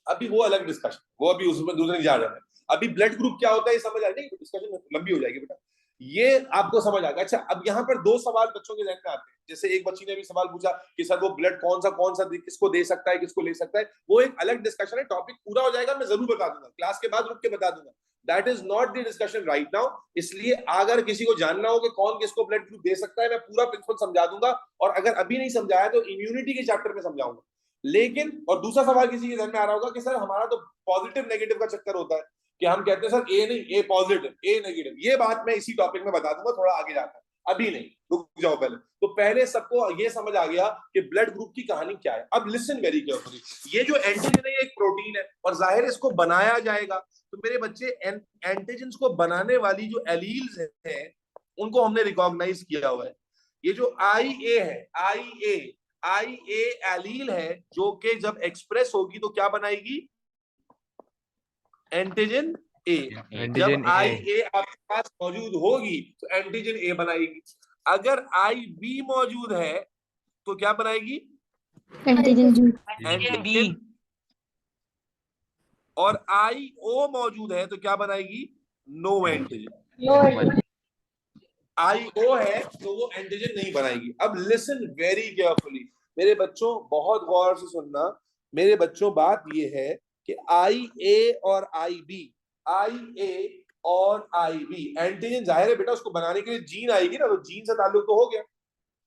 अभी वो अलग डिस्कशन, वो अभी उसमें दूसरे जा रहे हैं। अभी ब्लड ग्रुप क्या होता है ये समझ आ जाएगी, डिस्कशन लंबी हो जाएगी बेटा, ये आपको समझ आ गया। अच्छा, अब यहाँ पर दो सवाल बच्चों के जहन में आते हैं। जैसे एक बच्ची ने भी सवाल पूछा कि सर वो ब्लड कौन सा किसको दे सकता है, किसको ले सकता है। वो एक अलग डिस्कशन है, टॉपिक पूरा हो जाएगा मैं जरूर बता दूंगा, क्लास के बाद रुक के बता दूंगा। That is not the discussion right now. इसलिए अगर किसी को जानना हो कि कौन किसको ब्लड ग्रुप दे सकता है, मैं पूरा प्रिंसिपल समझा दूंगा, और अगर अभी नहीं समझाया तो इम्यूनिटी के चैप्टर में समझाऊंगा। लेकिन और दूसरा सवाल किसी के ध्यान में आ रहा होगा कि सर हमारा तो पॉजिटिव नेगेटिव का चक्कर होता है कि हम कहते हैं सर ए नहीं, ए पॉजिटिव, ए नेगेटिव। ये बात मैं इसी टॉपिक में बता दूंगा, थोड़ा आगे जाकर, अभी नहीं, रुक जाओ पहले। तो पहले सबको ये समझ आ गया कि ब्लड ग्रुप की कहानी क्या है। अब लिसन वेरी केयरफुली, ये जो एंटीजन है ये एक प्रोटीन है और जाहिर इसको बनाया जाएगा। तो मेरे बच्चे, एंटीजन को बनाने वाली जो एलील्स हैं उनको हमने रिकॉग्नाइज किया हुआ है। ये जो आई ए है, आई ए एलील है, जो कि जब एक्सप्रेस होगी तो क्या बनाएगी, एंटीजन ए। जब आई ए आपके पास मौजूद होगी तो एंटीजन ए बनाएगी। अगर आई बी मौजूद है तो क्या बनाएगी, Antigen G. एंटीजन। और आई ओ मौजूद है तो क्या बनाएगी, नो एंटीजन। आई ओ है तो वो एंटीजन नहीं बनाएगी। अब लिसन वेरी केयरफुली मेरे बच्चों, बहुत गौर से सुनना मेरे बच्चों। बात ये है कि आई ए और आई बी, एंटीजन जाहिर है बेटा उसको बनाने के लिए जीन आएगी ना, तो जीन से ताल्लुक तो हो गया।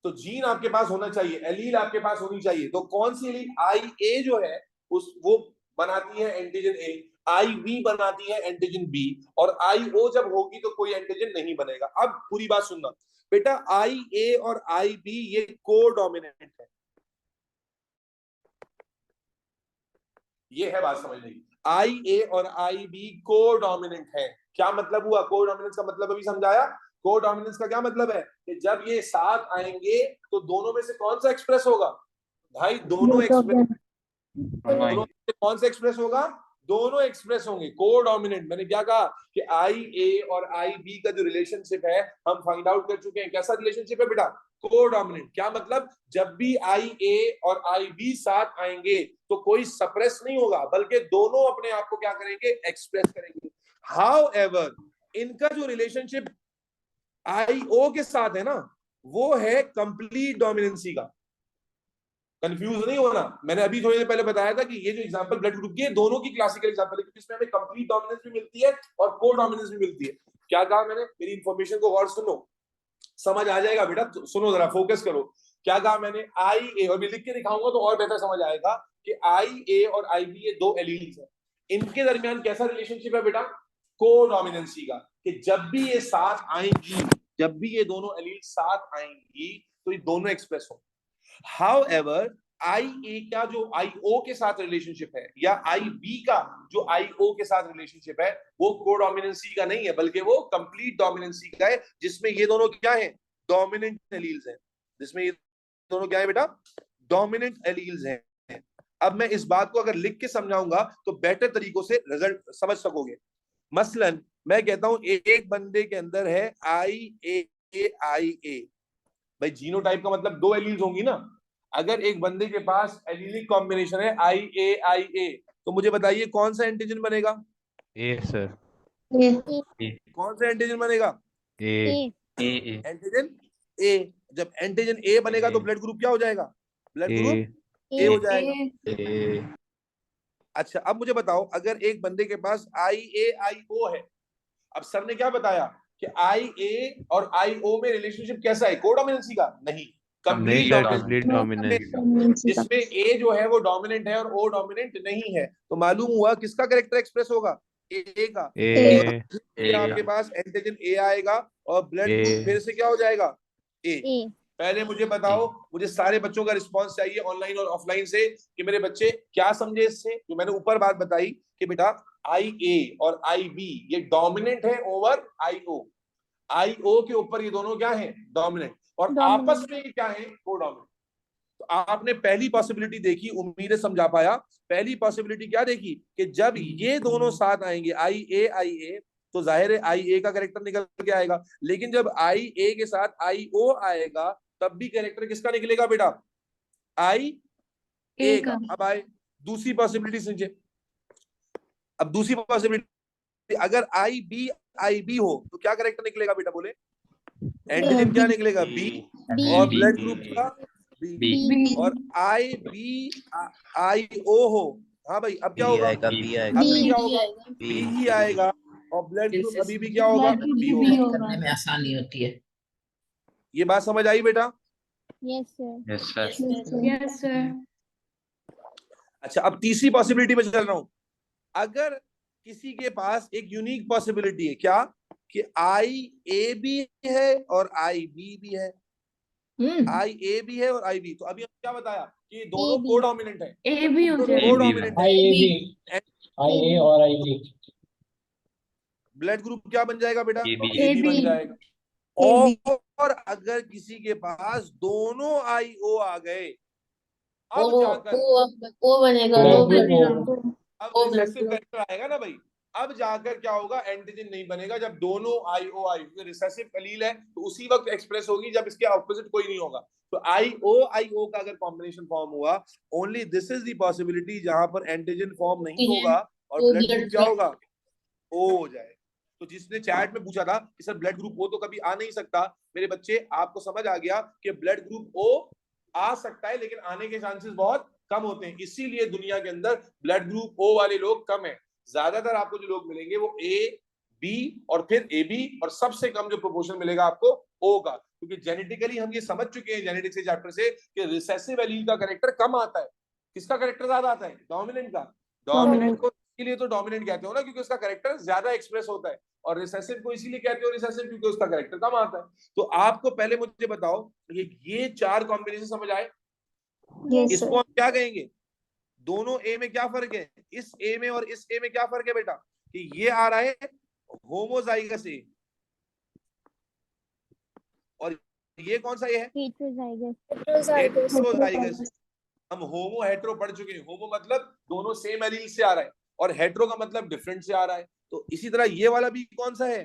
तो जीन आपके पास होना चाहिए, एलील आपके पास होनी चाहिए। तो कौन सी एलील, आई ए जो है वो बनाती है एंटीजन ए, आई बी बनाती है एंटीजन बी, और आई ओ जब होगी तो कोई एंटीजन नहीं बनेगा। अब पूरी बात सुनना बेटा, आई ए और आई बी ये कोडोमिनेंट है, ये है बात समझने की। आई ए और आई बी कोडोमिनेंट है। क्या मतलब हुआ कोडोमिनेंस का, मतलब अभी समझाया। कोडोमिनेंस का क्या मतलब है कि जब ये साथ आएंगे तो दोनों में से कौन सा एक्सप्रेस होगा भाई, दोनों एक्सप्रेस, दोनों में कौन सा एक्सप्रेस होगा, दोनों एक्सप्रेस होंगे। कोडोमिनेंट, मैंने क्या कहा कि आई ए और आई बी का जो रिलेशनशिप है हम फाइंड आउट कर चुके हैं। कैसा रिलेशनशिप है बेटा, कोडोमिनेंट। क्या मतलब, जब भी आई ए और आई बी साथ आएंगे तो कोई सप्रेस नहीं होगा, बल्कि दोनों अपने आप को क्या करेंगे, एक्सप्रेस करेंगे। हाउएवर इनका जो रिलेशनशिप आई ओ के साथ है ना, वो है कंप्लीट डोमिनेंसी का। कंफ्यूज नहीं होना, मैंने अभी थोड़ी देर पहले बताया था कि ये जो एग्जांपल ब्लड ग्रुप की है दोनों की क्लासिकल एग्जांपल है, क्योंकि इसमें हमें कंप्लीट डोमिनेंस भी मिलती है और को डोमिनेंस भी मिलती है। क्या कहा मैंने, मेरी इंफॉर्मेशन को गौर सुनो, समझ आ जाएगा बेटा, सुनो जरा, फोकस करो। क्या कहा मैंने, आई ए, और भी लिख के दिखाऊंगा तो और बेहतर समझ आएगा कि आई ए और आई बी ये दो एलील्स हैं, इनके दरमियान कैसा रिलेशनशिप है बेटा, को-डोमिनेंसी का। कि जब भी ये साथ आएंगी, जब भी ये दोनों एलील साथ आएंगी तो ये दोनों एक्सप्रेस हो। हाउएवर आई ए का जो आई ओ के साथ रिलेशनशिप है या आई बी का जो आई ओ के साथ रिलेशनशिप है वो कोडोमिनेंसी का नहीं है, बल्कि वो कंप्लीट डोमिनेंसी का है, जिसमें ये दोनों क्या है, डोमिनेंट एलील्स हैं। जिसमें ये दोनों क्या है बेटा, डोमिनेंट एलील्स हैं। अब मैं इस बात को अगर लिख के समझाऊंगा तो बेटर तरीकों से रिजल्ट समझ सकोगे। मसलन मैं कहता हूं एक बंदे के अंदर है आई ए। भाई जीनोटाइप का मतलब दो एलील्स होंगी ना। अगर एक बंदे के पास एलीलिक कॉम्बिनेशन है आई ए, तो मुझे बताइए कौन सा एंटीजन बनेगा? A sir. कौन सा एंटीजन बनेगा? A. एंटीजन ए। जब एंटीजन ए बनेगा तो ब्लड ग्रुप क्या हो जाएगा? ब्लड ग्रुप ए हो जाएगा। अच्छा अब मुझे बताओ, अगर एक बंदे के पास आई ओ है, अब सर ने क्या बताया कि आई ए और आई ओ में रिलेशनशिप कैसा है, कोडोमिनेंसी का नहीं, नहीं सर, कंप्लीट डोमिनेंस। जिसमें ए जो है वो डोमिनेंट है और ओ डोमिनेंट नहीं है। तो मालूम हुआ किसका कैरेक्टर एक्सप्रेस होगा? ए का। A. आपके पास एंटीजन ए आएगा और ब्लड ग्रुप फिर से क्या हो जाएगा? ए। पहले मुझे बताओ, मुझे सारे बच्चों का रिस्पांस चाहिए ऑनलाइन और ऑफलाइन से कि मेरे बच्चे क्या समझे इससे, जो मैंने ऊपर बात बताई कि बेटा आई ए और आई बी ये डोमिनेंट है ओवर आई ओ। आई ओ के ऊपर ये दोनों क्या है? डोमिनेंट। और आपस में ये क्या है? कोडोमिनेंट। तो आपने पहली पॉसिबिलिटी देखी, उम्मीद है समझा पाया। पहली पॉसिबिलिटी क्या देखी कि जब ये दोनों साथ आएंगे आई ए, तो जाहिर है आई ए का कैरेक्टर निकल के आएगा। लेकिन जब आई ए के साथ आई ओ आएगा तब भी कैरेक्टर किसका निकलेगा बेटा? आई ए का। अब आए दूसरी पॉसिबिलिटी समझे। अब दूसरी पॉसिबिलिटी, अगर आई बी हो तो क्या कैरेक्टर निकलेगा बेटा? बोले एंटीजन क्या निकलेगा? बी। और ब्लड ग्रुप का बी। और आई बी आई ओ हो, हाँ भाई अब क्या होगा? अब भी क्या होगा? बी ही आएगा। और ब्लड ग्रुप अभी भी क्या होगा? बी होगा। करने में आसानी होती है। ये बात समझ आई बेटा? Yes sir. Yes sir. अच्छा अब तीसरी पॉसिबिलिटी में चल रहा हूं। अगर किसी के पास एक यूनिक पॉसिबिलिटी है, क्या कि आई ए भी है और आई बी भी है। आई ए भी है और आई बी, तो अभी हम क्या बताया कि दोनों कोडोमिनेंट है। ए भी हो जाएगा। कोडोमिनेंट आई ए और आई बी। ब्लड ग्रुप क्या बन जाएगा बेटा? ए बी बन जाएगा। और अगर किसी के पास दोनों आई ओ आ गए, अब जाकर वो बनेगा। अब रिसेसिव कैरेक्टर आएगा ना भाई। अब जाकर क्या होगा? एंटीजन नहीं बनेगा जब दोनों आई ओ आई, रिसेसिव एलील है तो उसी वक्त एक्सप्रेस होगी जब इसके ऑपोजिट कोई नहीं होगा। तो आई ओ का अगर कॉम्बिनेशन फॉर्म हुआ, only this is the possibility जहां पर एंटीजन फॉर्म नहीं होगा और ब्लड ग्रुप क्या होगा? ओ हो जाए। तो जिसने चैट में पूछा था कि सर ब्लड ग्रुप ओ तो कभी आ नहीं सकता, मेरे बच्चे आपको समझ आ गया कि ब्लड ग्रुप ओ आ सकता है लेकिन आने के चांसेस बहुत कम होते हैं। इसीलिए दुनिया के अंदर ब्लड ग्रुप ओ वाले लोग कम है। ज्यादातर आपको जो लोग मिलेंगे वो ए बी और फिर ए बी, और सबसे कम जो प्रोपोर्शन मिलेगा आपको ओ का, क्योंकि जेनेटिकली हम ये समझ चुके हैं जेनेटिक्स के चैप्टर से कि रिसेसिव एलील का कैरेक्टर कम आता है। किसका कैरेक्टर ज्यादा आता है? डोमिनेंट का। डोमिनेंट को इसीलिए तो डोमिनेंट कहते हो ना, क्योंकि उसका कैरेक्टर ज्यादा एक्सप्रेस होता है। और रिसेसिव को इसीलिए कहते हो रिसेसिव क्योंकि उसका कैरेक्टर कम आता है। तो आपको पहले मुझे बताओ ये चार कॉम्बिनेशन समझ आए? इसको हम क्या कहेंगे? दोनों ए में क्या फर्क है? इस ए में और इस ए में क्या फर्क है बेटा? कि ये आ रहा है होमोजाइगस ए और ये कौन सा ए है? हेटेरोजाइगस। हम होमो हेटेरो पढ़ चुके हैं। होमो मतलब दोनों सेम एलील से आ रहा है और हेटेरो का मतलब डिफरेंट से आ रहा है। तो इसी तरह ये वाला भी कौन सा है?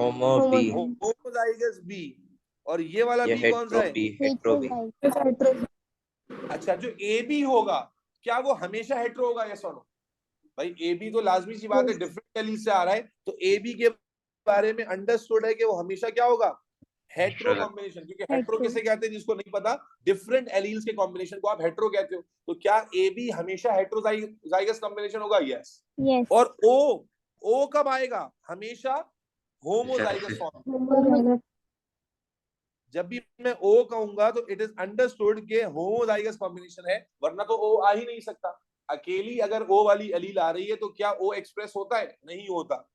Homozygous B. और ये वाला बी कौन सा है? अच्छा जो ए बी होगा क्या वो हमेशा हेटेरो होगा? यस और नो? भाई ए बी तो लाजमी सी बात है, डिफरेंट एलील से आ रहा है, तो ए बी के बारे में अंडरस्टूड है कि वो हमेशा क्या होगा? Hetero combination. क्योंकि हेटेरो किसे कहते हैं जिसको नहीं पता, डिफरेंट एलील्स के कॉम्बिनेशन को आप हेटेरो कहते हो। तो क्या ए बी हमेशा हेटेरोजाइगस कॉम्बिनेशन होगा? यस। और ओ कब आएगा? हमेशा होमोजाइगस फॉर्म। जब भी मैं ओ कहूंगा तो इट इज अंडरस्टूड के होमोजाइगस कॉम्बिनेशन है, वरना तो ओ आ ही नहीं सकता। अकेली अगर ओ वाली एलील आ रही है तो क्या ओ एक्सप्रेस होता है? नहीं होता।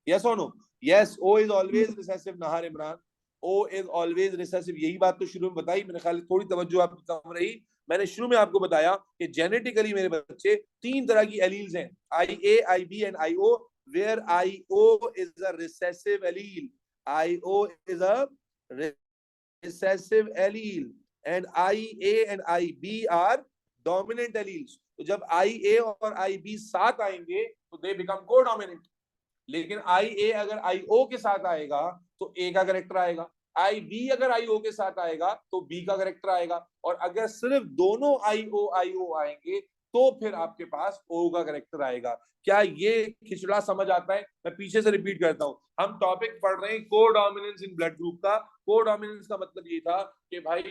यस और no? Yes, O is always recessive. Nahar Imran, O is always recessive। यही बात तो शुरू में बताई, मेरे ख्याल थोड़ी तवज्जो आपकी कम रही। मैंने शुरू में आपको बताया कि जेनेटिकली मेरे बच्चे 3 तरह की एलील्स हैं, IA, IB and IO, where IO is a recessive allele, IO is a recessive allele and IA and IB are dominant alleles। तो जब IA और IB साथ आएंगे तो they become co-dominant। लेकिन IA अगर IO के साथ आएगा तो A का करेक्टर आएगा, IB अगर IO के साथ आएगा तो B का करेक्टर आएगा, और अगर सिर्फ दोनों IO आएंगे तो फिर आपके पास O का करेक्टर आएगा। क्या ये खिचड़ा समझ आता है? मैं पीछे से रिपीट करता हूं। हम टॉपिक पढ़ रहे हैं कोडोमिनेंस इन ब्लड ग्रुप का। कोडोमिनेंस का मतलब ये था कि भाई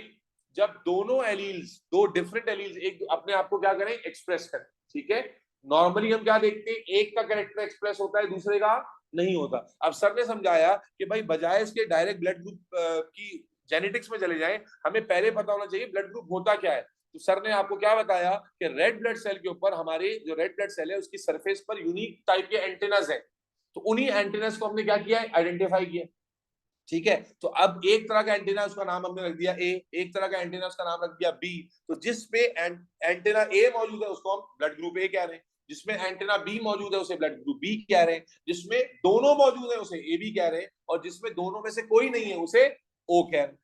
जब दोनों एलील्स, दो डिफरेंट एलील्स एक अपने आप को क्या करें, एक्सप्रेस करें। ठीक है, नॉर्मली हम क्या देखते हैं, एक का कैरेक्टर एक्सप्रेस होता है, दूसरे का नहीं होता। अब सर ने समझाया कि भाई बजाय इसके डायरेक्ट ब्लड ग्रुप की जेनेटिक्स में चले जाएं, हमें पहले पता होना चाहिए ब्लड ग्रुप होता क्या है। तो सर ने आपको क्या बताया कि रेड ब्लड सेल के ऊपर, हमारे जो रेड ब्लड सेल है उसकी सरफेस पर यूनिक टाइप के एंटेनास है। तो उन्हीं एंटेनास को हमने क्या किया है, आइडेंटिफाई किया। ठीक है, तो अब एक तरह का एंटेना उसका नाम हमने रख दिया A, एक तरह का एंटेना उसका नाम रख दिया B। तो जिसपे एंटेना A मौजूद है उसको हम ब्लड ग्रुप A कह रहे हैं, जिसमें एंटेना B मौजूद है उसे ब्लड ग्रुप B कह रहे हैं, जिसमें दोनों मौजूद है उसे AB कह रहे हैं, और जिसमें दोनों में से कोई नहीं है उसे O कह रहे हैं।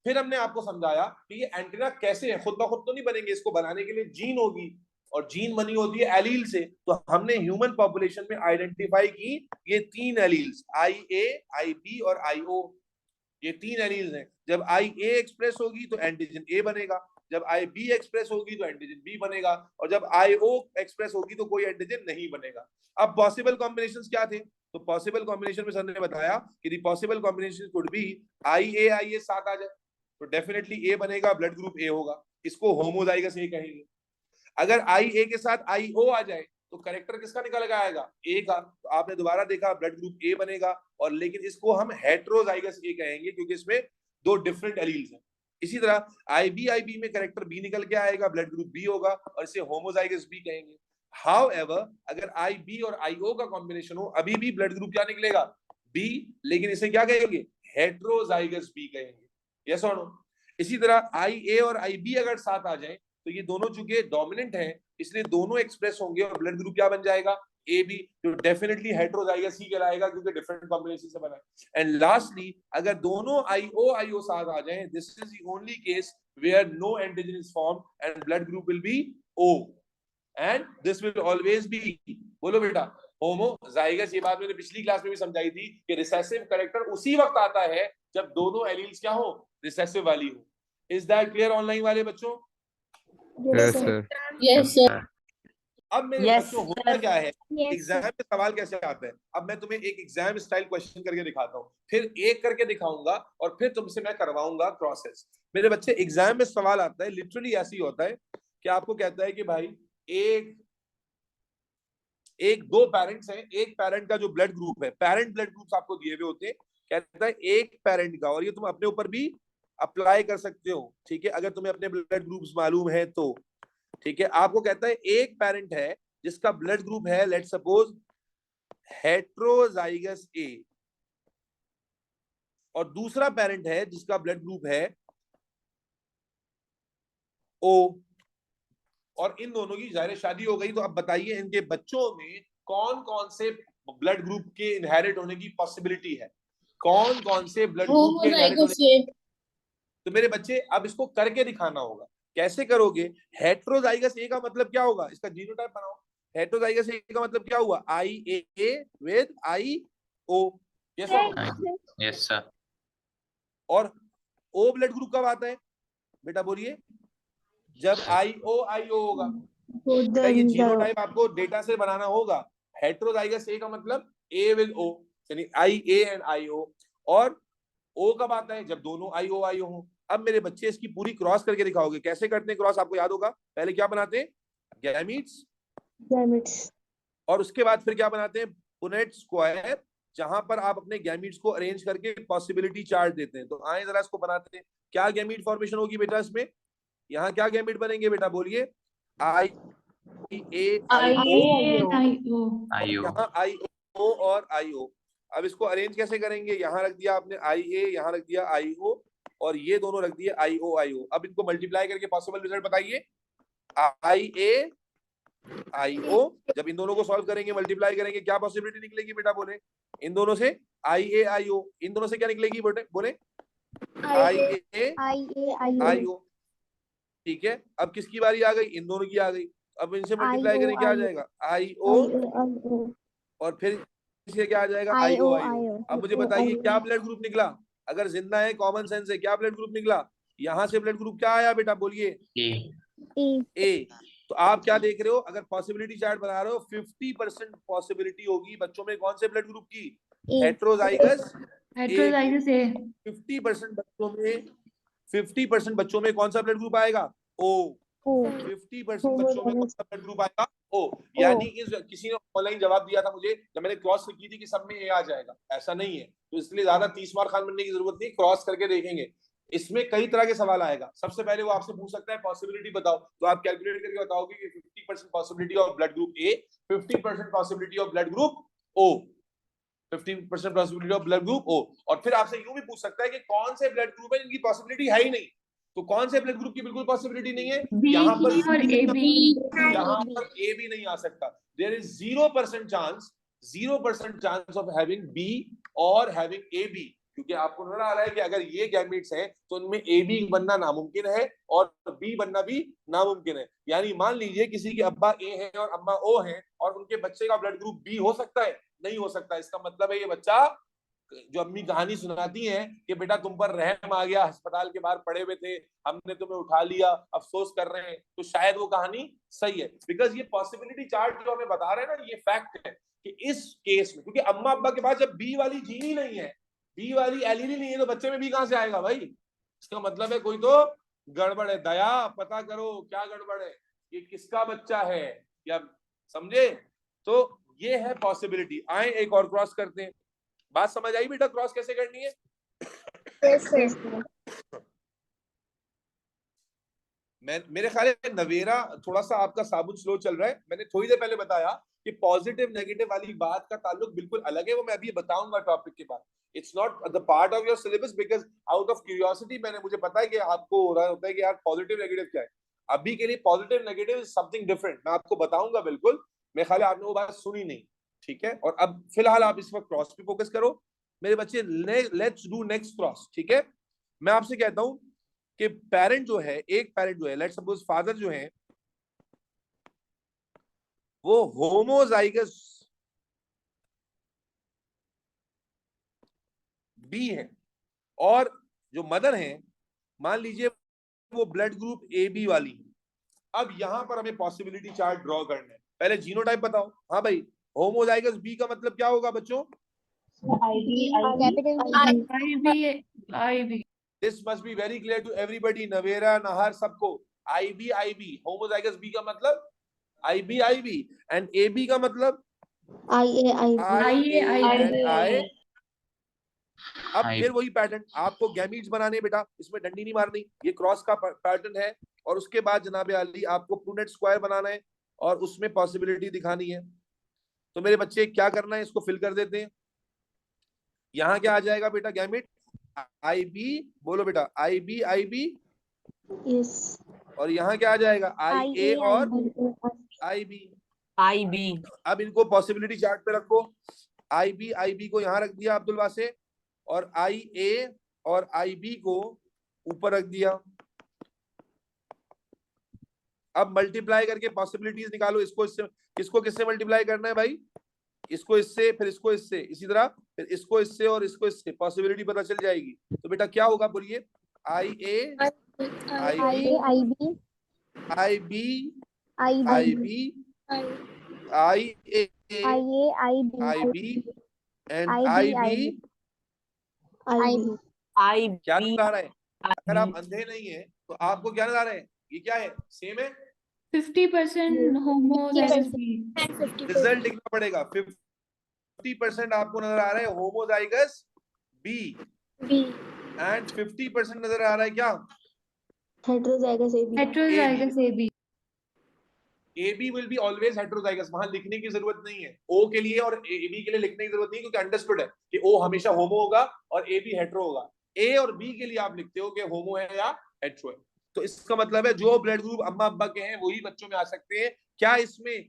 फिर हमने आपको समझाया कि ये एंटेना कैसे है, खुद ब खुद तो नहीं बनेंगे, इसको बनाने के लिए जीन होगी, और जीन बनी होती है एलील से। तो हमने ह्यूमन पॉपुलेशन में आइडेंटिफाई की ये 3 एलील्स, IA, IB और IO। ये 3 एलील्स हैं। जब IA एक्सप्रेस होगी तो एंटीजन A बनेगा, जब IB एक्सप्रेस होगी तो एंटीजन B बनेगा, और जब IO एक्सप्रेस होगी तो कोई एंटीजन नहीं बनेगा। अब पॉसिबल कॉम्बिनेशंस क्या थे? तो पॉसिबल कॉम्बिनेशन में सर ने बताया कि दी possible combination could be IA साथ आ जाए तो डेफिनेटली A बनेगा, ब्लड ग्रुप A होगा, इसको होमोजाइगस A कहेंगे। अगर IA के साथ IO आ जाए तो करेक्टर किसका निकल के आएगा, A का। तो आपने दोबारा देखा ब्लड ग्रुप A बनेगा, और लेकिन इसको हम हेटेरोजाइगस A कहेंगे क्योंकि इसमें 2 डिफरेंट एलील्स हैं। इसी तरह IB में करेक्टर B निकल के आएगा, ब्लड ग्रुप B होगा, और इसे होमोजाइगस B कहेंगे। हाउएवर अगर IB और IO का कॉम्बिनेशन हो, अभी भी ब्लड ग्रुप क्या निकलेगा, B, लेकिन इसे क्या कहेंगे, हेटेरोजाइगस B कहेंगे। यस और नो? इसी तरह IA और IB अगर साथ आ जाए तो ये दोनों चूंकि डोमिनेंट हैं इसलिए दोनों एक्सप्रेस होंगे, और ब्लड ग्रुप क्या बन जाएगा, AB, जो डेफिनेटली हेटेरोजाइगस ही कहलाएगा क्योंकि डिफरेंट कॉम्बिनेशन से बना है। एंड लास्टली अगर दोनों IO साथ आ जाएं, this is the only case where no antigen is formed and blood group will be O, and this will always be, बोलो बेटा, होमोजाइगस। ये बात मैंने पिछली क्लास में भी समझाई थी कि रिसेसिव कैरेक्टर उसी वक्त आता है जब दोनों एलील्स क्या हो, रिसेसिव वाली हो। इज दैट क्लियर ऑनलाइन वाले बच्चों? Yes, sir. Yes, sir. अब मेरे बच्चों होता क्या है, Yes, एग्जाम में सवाल कैसे आता है। अब मैं तुम्हें एक एग्जाम स्टाइल क्वेश्चन करके दिखाता हूँ, फिर एक करके दिखाऊंगा, और फिर तुमसे मैं करवाऊंगा प्रोसेस। मेरे बच्चे एग्जाम में सवाल आता है, लिटरली ऐसे ही होता है कि आपको कहता है कि भाई एक दो पेरेंट्स हैं, एक पेरेंट का जो ब्लड ग्रुप है, पेरेंट ब्लड ग्रुप्स आपको दिए हुए होते हैं, कहता है एक पेरेंट का, और ये तुम अपने ऊपर भी अप्लाई कर सकते हो, ठीक है, अगर तुम्हें अपने ब्लड ग्रुप्स मालूम है तो। ठीक है, आपको कहता है एक पेरेंट है जिसका ब्लड ग्रुप है, लेट्स सपोज हेटेरोजाइगस A, और दूसरा पेरेंट है जिसका ब्लड ग्रुप है O, और इन दोनों की जाहिर शादी हो गई। तो अब बताइए इनके बच्चों में कौन कौन से ब्लड ग्रुप के इनहेरिट होने की पॉसिबिलिटी है, कौन कौन से ब्लड ग्रुप के इनहेरिट होने। तो मेरे बच्चे अब इसको करके दिखाना होगा। कैसे करोगे? हेटेरोजाइगस A का मतलब क्या होगा, इसका जीनोटाइप बनाओ। हेटेरोजाइगस A का मतलब क्या हुआ, IA with IO। Yes yes sir. और O ब्लड ग्रुप कब आता है बेटा, बोलिए, जब IO होगा। ये जीनोटाइप आपको डेटा से बनाना होगा। हेटेरोजाइगस A का मतलब A विद O, यानी IA एंड IO, और O कब आता है, जब दोनों IO हो। अब मेरे बच्चे इसकी पूरी क्रॉस करके दिखाओगे। कैसे करते हैं क्रॉस, आपको याद होगा, पहले क्या बनाते हैं, गैमीट्स, और उसके बाद फिर क्या बनाते हैं, पुनेट स्क्वायर, जहां पर आप अपने गैमीट्स को अरेंज करके पॉसिबिलिटी चार्ट देते हैं। तो आए जरा इसको बनाते हैं। क्या गैमीट फॉर्मेशन होगी बेटा इसमें, यहाँ क्या गैमीट बनेंगे बेटा, बोलिए, IA IO, IO. आयु यहाँ IO और IO। अब इसको अरेंज कैसे करेंगे? यहाँ रख दिया आपने IA, यहाँ रख दिया IO, और ये दोनों रख दिए IO। अब इनको मल्टीप्लाई करके पॉसिबल रिजल्ट बताइए। IA IO, जब इन दोनों को सॉल्व करेंगे, मल्टीप्लाई करेंगे, क्या पॉसिबिलिटी निकलेगी बेटा? बोले इन दोनों से IA IO, इन दोनों से क्या निकलेगी? बोले IA IO। ठीक है, अब किसकी बारी आ गई? इन दोनों की आ गई। अब इनसे मल्टीप्लाई करें, क्या आ जाएगा? IO, और फिर इसे क्या आ जाएगा? IO। अब मुझे बताइए क्या ब्लड ग्रुप निकला? अगर जिंदा है, कॉमन सेंस है, क्या ब्लड ग्रुप निकला? यहाँ से ब्लड ग्रुप क्या आया बेटा? बोलिए A। तो आप क्या देख रहे हो? अगर पॉसिबिलिटी चार्ट बना रहे हो, 50% पॉसिबिलिटी होगी बच्चों में कौन से ब्लड ग्रुप की? Heterozygous Heterozygous A. 50% बच्चों में, 50% बच्चों में कौन सा ब्लड ग्रुप आएगा? O। 50% बच्चों में कौन सा ब्लड ग्रुप आएगा? O। यानी इस किसी ने ऑनलाइन जवाब दिया था मुझे जब मैंने क्रॉस की थी कि सब में A आ जाएगा, ऐसा नहीं है। तो इसलिए ज्यादा 30 मार खान बनने की जरूरत नहीं, क्रॉस करके देखेंगे। इसमें कई तरह के सवाल आएगा। सबसे पहले वो आपसे पूछ सकता है पॉसिबिलिटी बताओ, तो आप कैलकुलेट करके बताओगे कि 50% possibility of blood group A, 50% possibility of blood group O, 50% possibility of blood group O। और फिर आपसे यूं भी पूछ सकता है कि कौन से ब्लड ग्रुप है जिनकी पॉसिबिलिटी है ही नहीं। तो कौन से ब्लड ग्रुप की बिल्कुल पॉसिबिलिटी नहीं है? B यहाँ पर की और AB। यहाँ पर A भी नहीं आ सकता। There is 0% chance, 0% chance of having B और हैविंग AB, क्योंकि आपको नजर आ रहा है कि अगर ये गैमेट्स हैं तो उनमें AB बनना नामुमकिन है और B बनना भी नामुमकिन है। यानी मान लीजिए किसी के अब्बा A है और अम्मा O है और उनके बच्चे का ब्लड ग्रुप B हो सकता है? नहीं हो सकता। इसका मतलब है ये बच्चा, जो अम्मी कहानी सुनाती हैं कि बेटा तुम पर रहम आ गया, अस्पताल के बाहर पड़े हुए थे, हमने तुम्हें उठा लिया, अफसोस कर रहे हैं, तो शायद वो कहानी सही है। बिकॉज ये पॉसिबिलिटी चार्ट जो हमें बता रहे हैं ना, ये फैक्ट है कि इस केस में, क्योंकि अम्मा अब्बा के पास जब बी वाली जीन ही नहीं है, बी वाली एलील नहीं है, तो बच्चे में बी कहां से आएगा भाई? इसका मतलब है कोई तो गड़बड़ है। दया, पता करो क्या गड़बड़ है, ये किसका बच्चा है, या समझे? तो ये है पॉसिबिलिटी। आए एक और क्रॉस करते हैं। बात समझ आई बेटा क्रॉस कैसे करनी है? मेरे ख्याल है नवेरा थोड़ा सा आपका साबुन स्लो चल रहा है। मैंने थोड़ी देर पहले बताया कि पॉजिटिव नेगेटिव वाली बात का ताल्लुक बिल्कुल अलग है, वो मैं अभी बताऊंगा टॉपिक के बाद। It's not the part of your syllabus, because out of curiosity मुझे पता है कि आपको हो रहा होता है कि यार पॉजिटिव नेगेटिव क्या है। अभी के लिए positive negative is something different, मैं आपको बताऊंगा बिल्कुल। मेरे ख्याल है आपने वो बात सुनी नहीं, ठीक है? और अब फिलहाल आप इस वक्त क्रॉस पे फोकस करो मेरे बच्चे। लेट्स डू नेक्स्ट क्रॉस, ठीक है? मैं आपसे कहता हूं कि पेरेंट जो है, एक पेरेंट जो है, लेट्स सपोज फादर जो है वो होमोजाइगस बी है, और जो मदर है मान लीजिए वो ब्लड ग्रुप AB वाली है। अब यहां पर हमें पॉसिबिलिटी चार्ट ड्रॉ करना है। पहले जीनोटाइप बताओ। हाँ भाई, होमोजाइगस बी का मतलब क्या होगा बच्चों? IB। This must be very clear to everybody, Navera, Nahar, सबको। IB होमोजाइगस बी का मतलब IB, एंड AB का मतलब IA। अब फिर वही पैटर्न आपको गैमीट्स बनाने बेटा, इसमें डंडी नहीं मारनी, ये क्रॉस का पैटर्न है। और उसके बाद जनाबे अली आपको प्रूनेट स्क्वायर बनाना है और उसमें पॉसिबिलिटी दिखानी है। तो मेरे बच्चे क्या करना है, इसको फिल कर देते हैं। यहाँ क्या आ जाएगा बेटा? गैमिट IB, बोलो बेटा IB, यस। और यहाँ क्या आ जाएगा? IA और IB। अब इनको पॉसिबिलिटी चार्ट पे रखो। IB को यहाँ रख दिया अब्दुल वासे, और IA और IB को ऊपर रख दिया। अब मल्टीप्लाई करके पॉसिबिलिटीज निकालो। इसको इससे, किसको किससे मल्टीप्लाई करना है भाई? इसको इससे, फिर इसको इससे, इसी तरह फिर इसको इससे और इसको इससे, पॉसिबिलिटी पता चल जाएगी। तो बेटा क्या होगा बोलिए? IA IB IB and IB। क्या नजर आ रहा है? अगर आप अंधे नहीं है तो आपको क्या नजर आ रहा है? ये क्या है? सेम है। 50% homozygous B। रिजल्ट लिखना पड़ेगा। 50% आपको नजर आ रहा है होमोजाइगस B, एंड 50% नजर आ रहा है क्या? Heterozygous AB। Heterozygous AB। A B will be always heterozygous, वहां लिखने की जरूरत नहीं है। ओ के लिए और ए बी के लिए लिखने की जरूरत नहीं, क्योंकि अंडरस्टूड है कि ओ हमेशा होमो होगा और ए बी हेटेरो होगा। ए और बी के लिए आप लिखते हो कि होमो है या हेटेरो है। तो इसका मतलब है जो ब्लड ग्रुप अम्मा अब्बा के हैं वही बच्चों में आ सकते हैं। क्या इसमें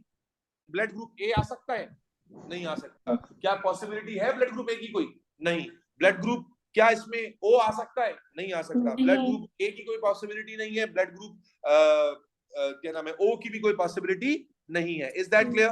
ब्लड ग्रुप ए आ सकता है? नहीं आ सकता। क्या पॉसिबिलिटी है ब्लड ग्रुप ए की कोई? नहीं। ब्लड ग्रुप क्या इसमें ओ आ सकता है? नहीं आ सकता। ब्लड ग्रुप ए की कोई पॉसिबिलिटी नहीं है, ब्लड ग्रुप क्या नाम है ओ की भी कोई पॉसिबिलिटी नहीं है। Is that clear?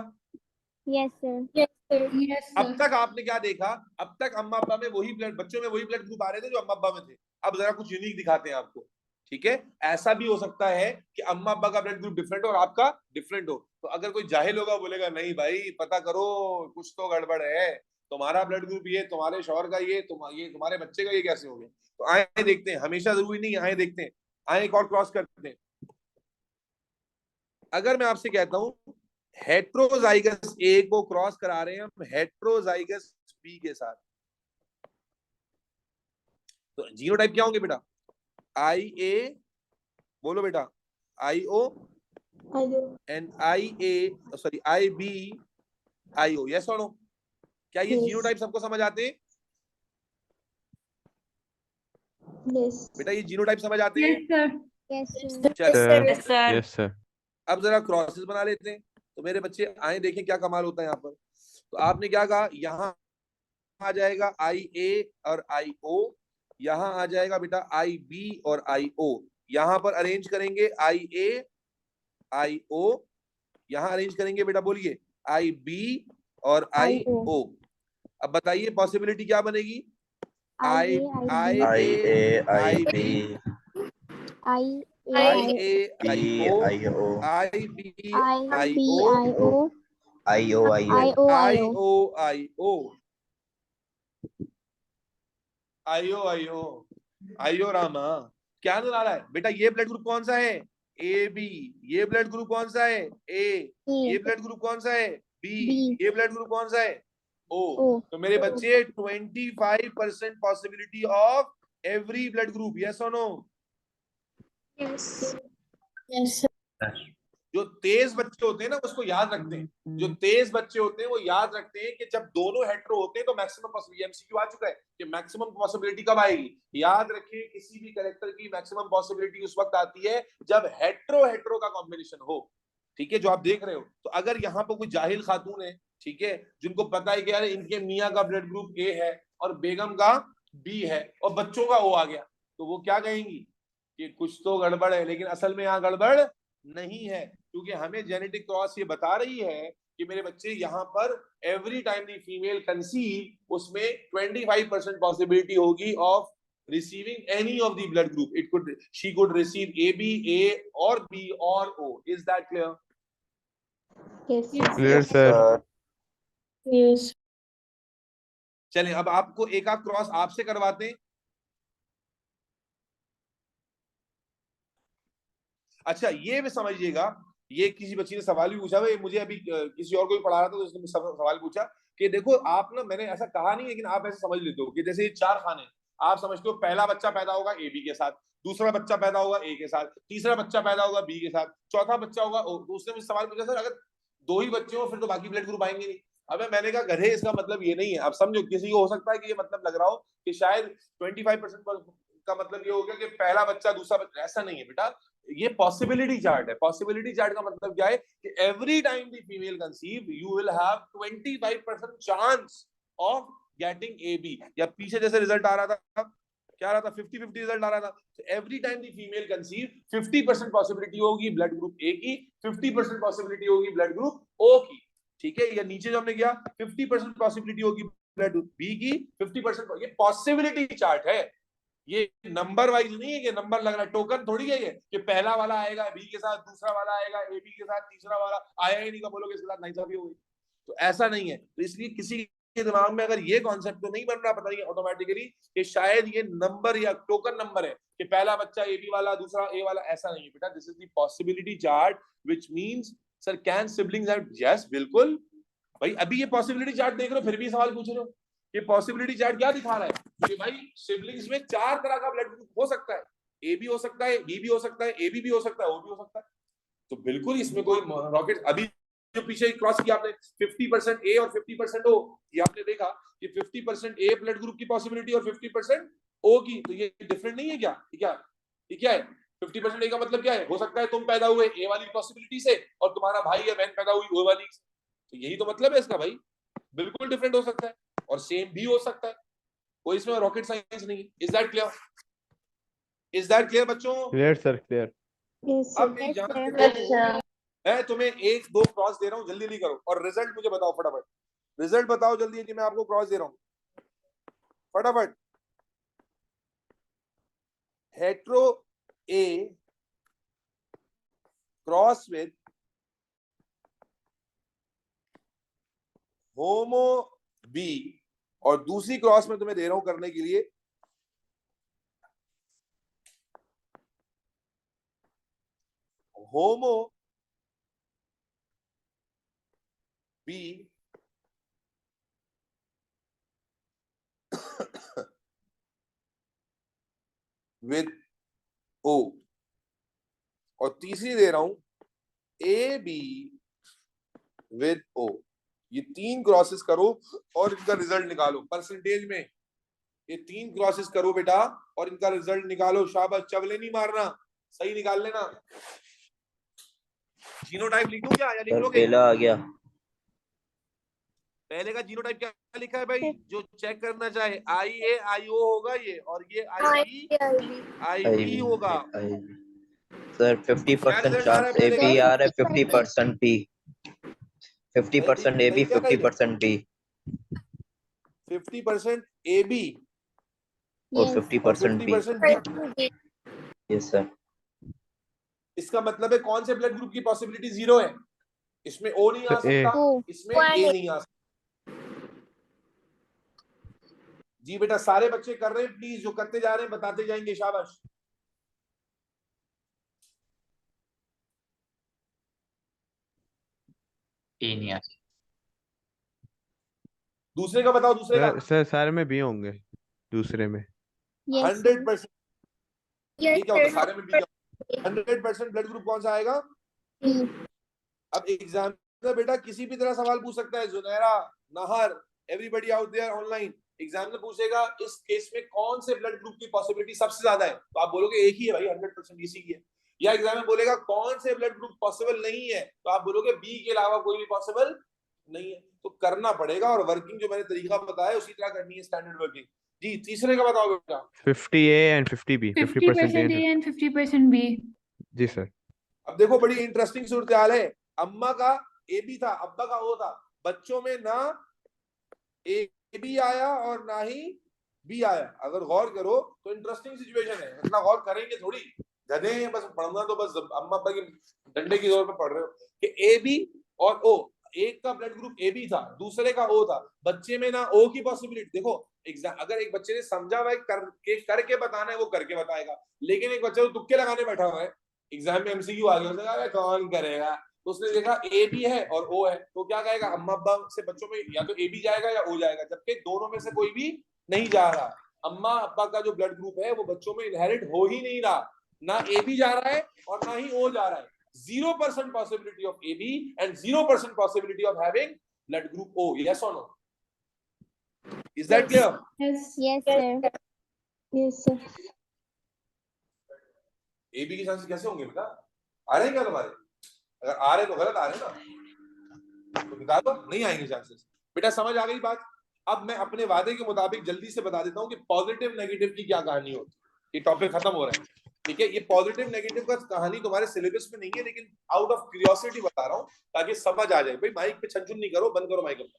Yes, sir. Yes, sir. Yes, अब sir. तक आपने क्या देखा? अब तक अम्मा अब्बा में वही ब्लड, बच्चों में वही ब्लड ग्रुप आ रहे थे जो अम्मा अब्बा में थे। अब जरा कुछ यूनिक दिखाते हैं आपको। ठीक है, ऐसा भी हो सकता है कि अम्मा अब्बा का ब्लड ग्रुप डिफरेंट हो और आपका डिफरेंट हो। तो अगर कोई जाहिल होगा बोलेगा नहीं भाई पता करो कुछ तो गड़बड़ है, तुम्हारा ब्लड ग्रुप ये, तुम्हारे शौहर का ये तुम्हारे बच्चे का ये कैसे हो गया? तो आए देखते हैं, हमेशा जरूरी नहीं, आए देखते हैं, आए एक और क्रॉस करते हैं। अगर मैं आपसे कहता हूं हेट्रोजाइगस ए को क्रॉस करा रहे हैं हम हेट्रोजाइगस बी के साथ, तो जीनोटाइप क्या होंगे बेटा? आई ए, बोलो बेटा, I O and I A, sorry I B I O. Yes और नो? क्या ये जीनोटाइप सबको समझ आते हैं? Yes. बेटा ये जीनोटाइप समझ आते हैं? Yes, sir. Yes, sir. चलो Yes, sir. Yes, sir. अब जरा क्रॉसेस बना लेते हैं। तो मेरे बच्चे आए देखें क्या कमाल होता है यहाँ पर। तो आपने क्या कहा, यहाँ आ जाएगा आई ए और आई ओ, यहाँ आ जाएगा बेटा आई बी और आई ओ, यहाँ पर अरेंज करेंगे आई ए आई ओ, यहाँ अरेंज करेंगे बेटा बोलिए आई बी और आई ओ। अब बताइए पॉसिबिलिटी क्या बनेगी? I I A I B I A I O I B I O I O I O रामा। क्या नजर आ रहा है बेटा? ये ब्लड ग्रुप कौन सा है? A B. ये ब्लड ग्रुप कौन सा है? ए। ये ब्लड ग्रुप कौन सा है? बी। ये ब्लड ग्रुप कौन सा है? ओ। तो मेरे बच्चे 25% possibility of every blood group, yes और नो? Yes, sir. जो तेज बच्चे होते हैं ना उसको याद रखते हैं, जो तेज बच्चे होते हैं वो याद रखते हैं कि जब दोनों हेटेरो होते हैं तो मैक्सिमम पॉसिबिलिटी, एमसीक्यू आ चुका है कि मैक्सिमम पॉसिबिलिटी कब आएगी? याद रखिए किसी भी कैरेक्टर की मैक्सिमम पॉसिबिलिटी उस वक्त आती है जब हेटेरो हेटेरो का कॉम्बिनेशन हो। ठीक है, जो आप देख रहे हो। तो अगर यहाँ पर कोई जाहिल खातून है, ठीक है, जिनको पता है कि यार इनके मियाँ का ब्लड ग्रुप ए है और बेगम का बी है और बच्चों का ओ आ गया, तो वो क्या कहेंगी कि कुछ तो गड़बड़ है। लेकिन असल में यहाँ गड़बड़ नहीं है, क्योंकि हमें जेनेटिक क्रॉस ये बता रही है कि मेरे बच्चे यहाँ पर एवरी टाइम दी फीमेल कंसीव उसमें 25% पॉसिबिलिटी होगी of receiving any of the blood group. She could receive AB, A or B or O. Is that clear? Yes. Clear, sir. Yes. चलें अब आपको एक आध क्रॉस आपसे करवाते हैं। अच्छा ये भी समझिएगा, ये किसी बच्ची ने सवाल भी पूछा, भाई मुझे अभी किसी और को भी पढ़ा रहा था तो उसने सवाल पूछा कि देखो आप ना, मैंने ऐसा कहा नहीं लेकिन आप ऐसे समझ लेते हो कि जैसे ये 4 खाने, आप समझते हो पहला बच्चा पैदा होगा ए बी के साथ, दूसरा बच्चा पैदा होगा ए के साथ, तीसरा बच्चा पैदा होगा बी के साथ, चौथा बच्चा होगा ओ। तो उसने मुझे सवाल पूछा सर अगर 2 ही बच्चे हो फिर तो बाकी ब्लड ग्रुप आएंगे नहीं। अबे मैंने कहा गधे, इसका मतलब ये नहीं है। आप समझो, किसी को हो सकता है कि ये मतलब लग रहा हो कि शायद 25% का मतलब ये हो गया कि पहला बच्चा दूसरा बच्चा, ऐसा नहीं है बेटा। ये पॉसिबिलिटी चार्ट है। पॉसिबिलिटी चार्ट का मतलब क्या है कि every time the female conceive you will have 25% chance of getting A B. या पीछे जैसे रिजल्ट आ रहा था, क्या आ रहा था, 50-50 रिजल्ट आ रहा था। तो every time the female conceive 50% possibility होगी ब्लड ग्रुप ए की, 50% पॉसिबिलिटी होगी ब्लड ग्रुप ओ की। ठीक है, या नीचे जो हमने किया 50% पॉसिबिलिटी होगी ब्लड ग्रुप बी की, 50%। ये पॉसिबिलिटी चार्ट है, ये नंबर वाइज नहीं है कि नंबर लग रहा है, टोकन थोड़ी है ये कि पहला वाला आएगा बी के साथ, दूसरा वाला आएगा ए बी के साथ, तीसरा वाला आया ही नहीं का बोलोगे इसके साथ नाइंसाफी हो गई। तो ऐसा नहीं है। तो इसलिए किसी के दिमाग में अगर ये कॉन्सेप्ट तो नहीं बन रहा पता नहीं ऑटोमेटिकली कि शायद ये नंबर या टोकन नंबर है कि पहला बच्चा ए बी वाला दूसरा ए वाला, ऐसा नहीं है बेटा। This is the possibility chart which means sir can siblings have, yes बिल्कुल भाई। अभी ये पॉसिबिलिटी चार्ट देख रहे हो फिर भी सवाल पूछ रहे हो। ये पॉसिबिलिटी चार्ट क्या दिखा रहा है कि भाई सिबलिंग्स में 4 तरह का ब्लड ग्रुप हो सकता है। ए भी हो सकता है, बी भी हो सकता है, ए बी भी हो सकता है, ओ भी हो सकता है। तो बिल्कुल इसमें कोई रॉकेट, अभी जो पीछे क्रॉस किया आपने 50% ए और 50% ओ, ये आपने देखा कि 50% ए ब्लड ग्रुप की पॉसिबिलिटी और 50% ओ की, तो ये डिफरेंट नहीं है क्या? ये क्या है? 50% ए का मतलब क्या है? हो सकता है तुम पैदा हुए ए वाली पॉसिबिलिटी से और तुम्हारा भाई या बहन पैदा हुई ओ वाली से, तो यही तो मतलब है इसका भाई, बिल्कुल डिफरेंट हो सकता है और सेम भी हो सकता है, कोई इसमें रॉकेट साइंस नहीं है। Is that clear? Is that clear बच्चों? Clear sir, clear. Yes, अब sir. मेरी जान Yes, के sir. लोगों, मैं तुम्हें 1-2 क्रॉस दे रहा हूँ, जल्दी नहीं करो और रिजल्ट मुझे बताओ फटाफट, रिजल्ट बताओ जल्दी कि मैं आपको क्रॉस दे रहा हूँ फटाफट। Hetero A cross with homo B, और दूसरी क्रॉस में तुम्हें दे रहा हूं करने के लिए होमो बी विद ओ, और तीसरी दे रहा हूं ए बी विद ओ। ये 3 क्रॉसेस करो और इनका रिजल्ट निकालो परसेंटेज में, ये 3 क्रॉसेस करो बेटा और इनका रिजल्ट निकालो। शाबाश, चवले नहीं मारना, सही निकाल लेना। जीनोटाइप लिख दूं क्या या लिख सर लोगे? पहला आ गया। पहले का जीनोटाइप क्या लिखा है भाई, जो चेक करना चाहे? IA IO होगा ये, और ये IB होगा। सर क्या 50% रिजल्ट आ रहा है चांस ए पहले बी का? आ रहा है, 50% B, 50% A B, 50% B 50% AB और Yes. और 50% बी। 50% B। Yes sir. इसका मतलब है कौन से ब्लड ग्रुप की पॉसिबिलिटी 0 है? इसमें O नहीं आ सर ए। सकता, O. इसमें A नहीं आ सकता। जी बेटा, सारे बच्चे कर रहे हैं, प्लीज जो करते जा रहे हैं बताते जाएंगे, शाबाश। ए नहीं आ दूसरे का बताओ, दूसरे का। सर सारे में बी होंगे, दूसरे में। Yes, sir. 100%। ये क्या होता है सारे में B? 100% ब्लड ग्रुप कौन सा आएगा? B. अब एग्जाम बेटा किसी भी तरह सवाल पूछ सकता है, Junaira, Nahar, everybody out there online, exam में पूछेगा इस केस में कौन से ब्लड ग्रुप की पॉसिबिलिटी सबसे ज्यादा है, तो आप बोलोगे एक ही है भाई, 100% इसी की है। या एग्जाम में बोलेगा कौन से ब्लड ग्रुप पॉसिबल नहीं है, तो आप बोलोगे बी के अलावा कोई भी पॉसिबल नहीं है। तो करना पड़ेगा, और वर्किंग जो मैंने तरीका बताया उसी तरह करनी है, स्टैंडर्ड वर्किंग। जी तीसरे का बताओ बेटा। 50 A and 50 B, 50% 50% A. A and 50% B. जी सर। अब देखो बड़ी इंटरेस्टिंग सूरत हाल है, अम्मा का ए बी था, अब्बा का ओ था, बच्चों में ना ए बी आया और ना ही बी आया। अगर गौर करो तो इंटरेस्टिंग सिचुएशन है, इतना गौर करेंगे थोड़ी, गधे हैं बस, पढ़ना तो बस अम्मा अब्बा के डंडे की जोर पे पढ़ रहे हो कि ए बी और ओ, एक का ब्लड ग्रुप ए बी था, दूसरे का ओ था, बच्चे में ना ओ की पॉसिबिलिटी। देखो एग्जाम, अगर एक बच्चे ने समझा हुआ है करके बताना है वो करके बताएगा, लेकिन एक बच्चा तो तुक्के लगाने बैठा हुआ है, एग्जाम में MCQ आ गया, उसने कहा कौन करेगा, तो उसने देखा ए बी है और ओ है, तो क्या कहेगा, अम्मा अब्बा से बच्चों में या तो ए बी जाएगा या ओ जाएगा, जबकि दोनों में से कोई भी नहीं जा रहा। अम्मा अब्बा का जो ब्लड ग्रुप है वो बच्चों में इनहेरिट हो ही नहीं रहा, ना ए बी जा रहा है और ना ही ओ जा रहा है। 0% possibility of AB and 0% possibility of having blood group O. Yes or no? Is that clear? Yes, sir. Yes, sir. AB के चांसेस कैसे होंगे बेटा? आ रहे हैं क्या तुम्हारे? अगर आ रहे तो गलत आ रहे ना, तो बता दो नहीं आएंगे चांसेस। बेटा समझ आ गई बात? अब मैं अपने वादे के मुताबिक जल्दी से बता देता हूँ कि पॉजिटिव नेगेटिव की क्या कहानी होती है। ये टॉपिक खत्म हो रहा है, ठीक है? ये पॉजिटिव नेगेटिव का कहानी तुम्हारे सिलेबस में नहीं है, लेकिन आउट ऑफ क्यूरियोसिटी बता रहा हूँ ताकि समझ आ जाए। भाई माइक पे छनछुन नहीं करो, बंद करो माइक अपना,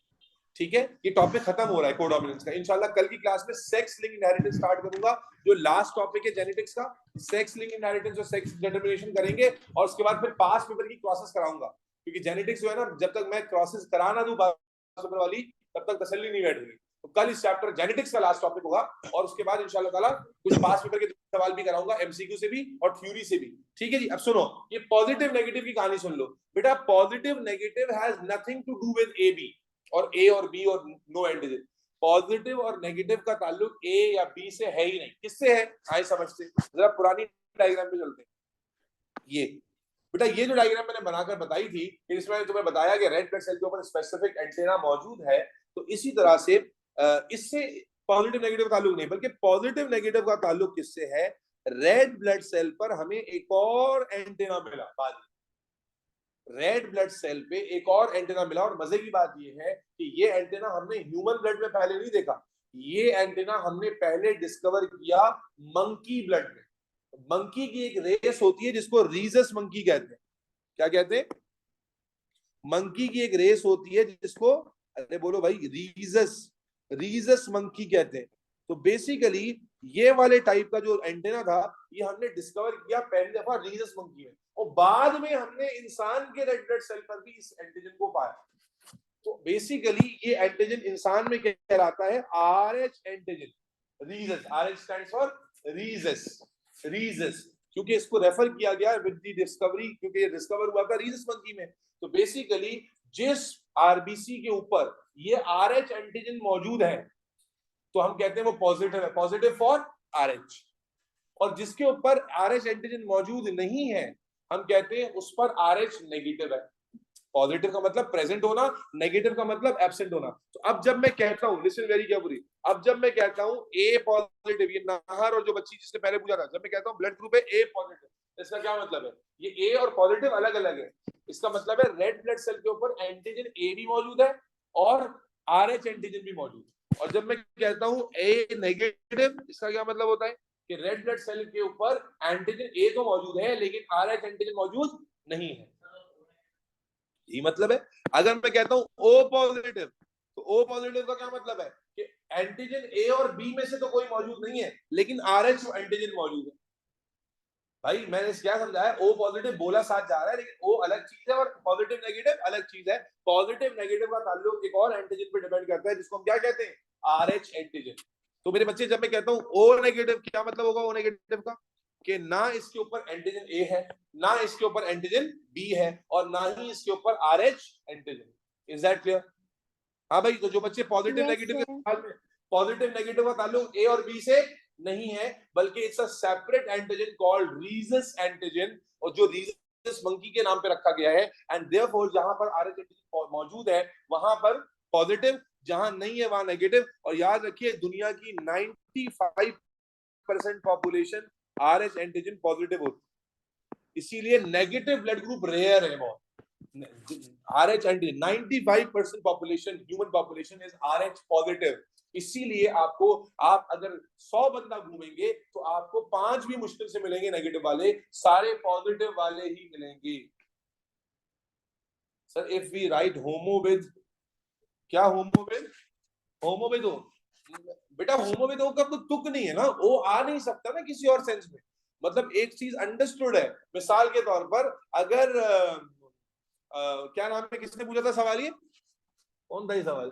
ठीक है? ये टॉपिक खत्म हो रहा है कोडोमिनेंस का। इंशाल्लाह कल की क्लास में सेक्स लिंक इनहेरिटेंस स्टार्ट करूंगा, जो लास्ट टॉपिक है जेनेटिक्स का। सेक्स लिंक इनहेरिटेंस और सेक्स डिटरमिनेशन करेंगे, और उसके बाद फिर पास पेपर की क्रॉसेस कराऊंगा, क्योंकि जेनेटिक्स जो है ना, जब तक मैं क्रॉसेस करा ना दूं पास पेपर वाली, तब तक तसल्ली नहीं बैठेगी। तो कल इस चैप्टर जेनेटिक्स का लास्ट टॉपिक होगा, और उसके बाद इंशाल्लाह ताला कुछ पास पेपर के सवाल भी कराऊंगा, MCQ से भी और थ्योरी से भी, ठीक है जी? अब सुनो, ये पॉजिटिव नेगेटिव की कहानी सुन लो बेटा। Positive negative has nothing to do with A B और ए और बी और नो एंड डिजिट। पॉजिटिव और नेगेटिव का ताल्लुक ए या बी से है ही नहीं। किससे है? आए समझते, जरा पुरानी डायग्राम पे चलते हैं। ये बेटा ये जो डायग्राम मैंने बनाकर बताई थी, इसमें मैंने तुम्हें बताया कि रेड ब्लड सेल के ऊपर स्पेसिफिक एंटेना मौजूद है, तो इसी तरह से इससे पॉजिटिव नेगेटिव ताल्लुक नहीं, बल्कि पॉजिटिव नेगेटिव का ताल्लुक किससे है, रेड ब्लड सेल पर हमें एक और एंटेना मिला बाद में। रेड ब्लड सेल पे एक और एंटेना मिला, और मजे की बात ये है कि ये एंटेना हमने ह्यूमन ब्लड में पहले नहीं देखा, ये एंटेना हमने पहले डिस्कवर किया मंकी ब्लड में। मंकी की एक रेस होती है जिसको रीजस मंकी कहते हैं। क्या कहते हैं? मंकी की एक रेस होती है जिसको, अरे बोलो भाई, रीजस मंकी कहते हैं। तो बेसिकली ये वाले टाइप का जो एंटेना था, ये हमने डिस्कवर किया पहली दफा रीजस मंकी में, और बाद में हमने इंसान के रेड ब्लड सेल पर भी इस एंटीजन को पाया। तो बेसिकली ये एंटीजन इंसान में कहलाता है RH antigen, rhesus. RH stands for rhesus, क्योंकि इसको रेफर किया गया विद द डिस्कवरी, क्योंकि ये डिस्कवर हुआ था रीजस मंकी में। तो बेसिकली जिस आरबीसी के ऊपर ये RH एंटीजन मौजूद है, तो हम कहते हैं वो पॉजिटिव है, पॉजिटिव फॉर RH। और जिसके ऊपर RH एंटीजन मौजूद नहीं है, हम कहते हैं उस पर RH नेगेटिव है। पॉजिटिव का मतलब प्रेजेंट होना, नेगेटिव का मतलब एब्सेंट होना। तो अब जब मैं कहता हूं, लिसन वेरी केयरफुली, अब जब मैं कहता हूं A पॉजिटिव, ये नाहर और जो बच्ची जिसने पहले पूछा था, जब मैं कहता हूं ब्लड ग्रुप है A पॉजिटिव, इसका क्या मतलब है? ये A और पॉजिटिव अलग अलग है। इसका मतलब है रेड ब्लड सेल के ऊपर एंटीजन A भी मौजूद है और RH एंटीजन भी मौजूद है। और जब मैं कहता हूं A नेगेटिव, इसका क्या मतलब होता है कि रेड ब्लड सेल के ऊपर एंटीजन A तो मौजूद है लेकिन RH एंटीजन मौजूद नहीं है। ये मतलब है। अगर मैं कहता हूं O पॉजिटिव, तो O पॉजिटिव का क्या मतलब है कि एंटीजन A और B में से तो कोई मौजूद नहीं है, लेकिन RH एंटीजन मौजूद है। भाई मैंने क्या समझाया? O पॉजिटिव बोला साथ जा रहा है, लेकिन O अलग चीज है और पॉजिटिव नेगेटिव अलग चीज है। पॉजिटिव नेगेटिव का ताल्लुक एक और एंटीजन पे डिपेंड करता है, जिसको हम क्या कहते हैं? RH antigen. तो मेरे बच्चे, जब मैं कहता हूं O नेगेटिव, क्या मतलब होगा O नेगेटिव का? कि ना इसके ऊपर एंटीजन A है, ना इसके ऊपर एंटीजन B है, और ना ही इसके ऊपर RH antigen. Is that clear? हाँ भाई, तो जो बच्चे पॉजिटिव नेगेटिव के सवाल में, पॉजिटिव नेगेटिव का ताल्लुक A और B से नहीं है, बल्कि it's a separate antigen called rhesus antigen, और जो रीजस मंकी के नाम पे रखा गया है। एंड देयरफॉर जहां पर RH एंटीजन मौजूद है वहां पर पॉजिटिव, जहां नहीं है वहां नेगेटिव। और याद रखिए, दुनिया की 95% पॉपुलेशन RH एंटीजन पॉजिटिव होती है, इसीलिए नेगेटिव ब्लड ग्रुप रेयर है बहुत। RH antigen 95% population, human population is RH positive. इसीलिए आपको, आप अगर 100 बंदा घूमेंगे तो आपको 5 भी मुश्किल से मिलेंगे नेगेटिव वाले, सारे पॉजिटिव वाले ही मिलेंगे। Sir if we write homo with, क्या होमो विद? होमो विद हो बेटा, होमो विद हो का तो तुक नहीं है ना, वो आ नहीं सकता ना किसी और सेंस में। मतलब एक चीज अंडरस्टूड है। मिसाल के तौर पर अगर क्या नाम है, किसने पूछा था सवाल? ये कौन था ये सवाल?